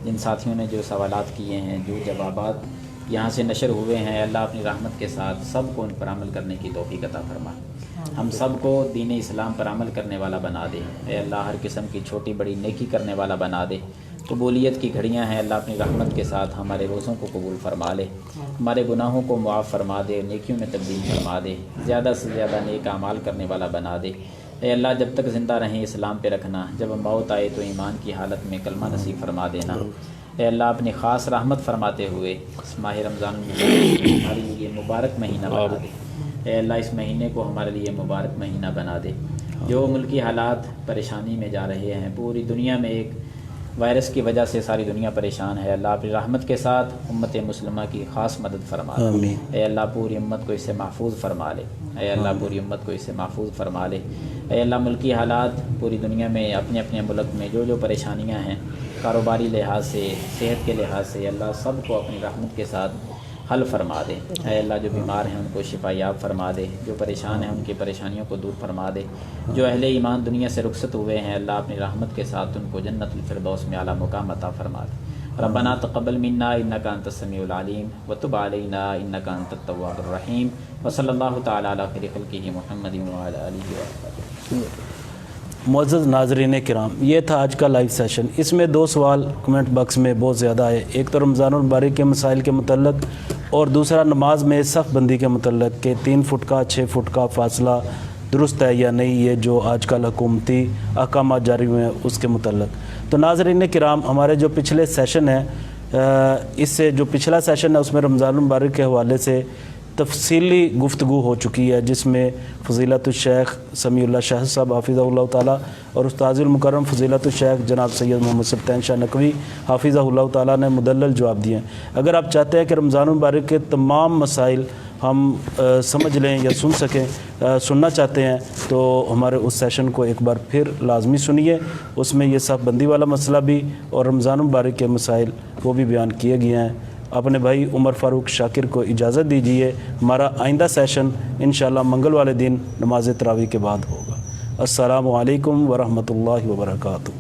جن ساتھیوں نے جو سوالات کیے ہیں، جو جوابات یہاں سے نشر ہوئے ہیں، اے اللہ اپنی رحمت کے ساتھ سب کو ان پر عمل کرنے کی توفیق عطا فرما، ہم سب کو دین اسلام پر عمل کرنے والا بنا دے۔ اے اللہ ہر قسم کی چھوٹی بڑی نیکی کرنے والا بنا دے۔ قبولیت کی گھڑیاں ہیں، اللہ اپنی رحمت کے ساتھ ہمارے روزوں کو قبول فرما لے، ہمارے گناہوں کو معاف فرما دے، نیکیوں میں تبدیل فرما دے، زیادہ سے زیادہ نیک اعمال کرنے والا بنا دے۔ اے اللہ جب تک زندہ رہیں اسلام پہ رکھنا، جب موت آئے تو ایمان کی حالت میں کلمہ نصیب فرما دینا۔ اے اللہ اپنی خاص رحمت فرماتے ہوئے اس ماہ رمضان المبارک ہمارے لیے مبارک مہینہ بنا دے۔ اے اللہ اس مہینے کو ہمارے لیے مبارک مہینہ بنا دے۔ جو ملکی حالات پریشانی میں جا رہے ہیں، پوری دنیا میں ایک وائرس کی وجہ سے ساری دنیا پریشان ہے، اللہ اپنی رحمت کے ساتھ امت مسلمہ کی خاص مدد فرما دے۔ آمین۔ اے اللہ پوری امت کو اس سے محفوظ فرما لے۔ اے اللہ پوری امت کو اس سے محفوظ فرما لے۔ اے اللہ ملکی حالات پوری دنیا میں اپنے اپنے ملک میں جو پریشانیاں ہیں، کاروباری لحاظ سے، صحت کے لحاظ سے، اللہ سب کو اپنی رحمت کے ساتھ حل فرما دے۔ اے اللہ جو بیمار ہیں ان کو شفا یاب فرما دے، جو پریشان ہیں ان کی پریشانیوں کو دور فرما دے، جو اہل ایمان دنیا سے رخصت ہوئے ہیں اللہ اپنی رحمت کے ساتھ ان کو جنت الفردوس میں اعلیٰ مقام عطا فرما دے۔ ربنا تقبل منا انک انت السمیع العلیم وتب علینا انک انت التواب الرحیم، وصلی اللہ تعالی علی خیر خلقہ محمد وعلی آلہ وصحبہ۔ معزز ناظرین کرام، یہ تھا آج کا لائیو سیشن۔ اس میں 2 سوال کمنٹ باکس میں بہت زیادہ آئے، ایک تو رمضان المبارک کے مسائل کے متعلق اور دوسرا نماز میں صف بندی کے متعلق کہ 3 فٹ کا 6 فٹ کا فاصلہ درست ہے یا نہیں، یہ جو آج کل حکومتی احکامات جاری ہوئے ہیں اس کے متعلق۔ تو ناظرین کرام، ہمارے جو پچھلے سیشن ہیں، اس سے جو پچھلا سیشن ہے اس میں رمضان المبارک کے حوالے سے تفصیلی گفتگو ہو چکی ہے، جس میں فضیلت الشیخ سمیع اللہ شاہ صاحب حافظہ اللہ تعالیٰ اور استاذ المکرم فضیلت الشیخ جناب سید محمد سلطان شاہ نقوی حافظہ اللہ تعالیٰ نے مدلل جواب دیے ہیں۔ اگر آپ چاہتے ہیں کہ رمضان المبارک کے تمام مسائل ہم سمجھ لیں یا سننا چاہتے ہیں تو ہمارے اس سیشن کو ایک بار پھر لازمی سنیے، اس میں یہ صف بندی والا مسئلہ بھی اور رمضان المبارک کے مسائل وہ بھی بیان کیے گئے ہیں۔ اپنے بھائی عمر فاروق شاکر کو اجازت دیجیے، ہمارا آئندہ سیشن انشاءاللہ منگل والے دن نماز تراویح کے بعد ہوگا۔ السلام علیکم ورحمۃ اللہ وبرکاتہ۔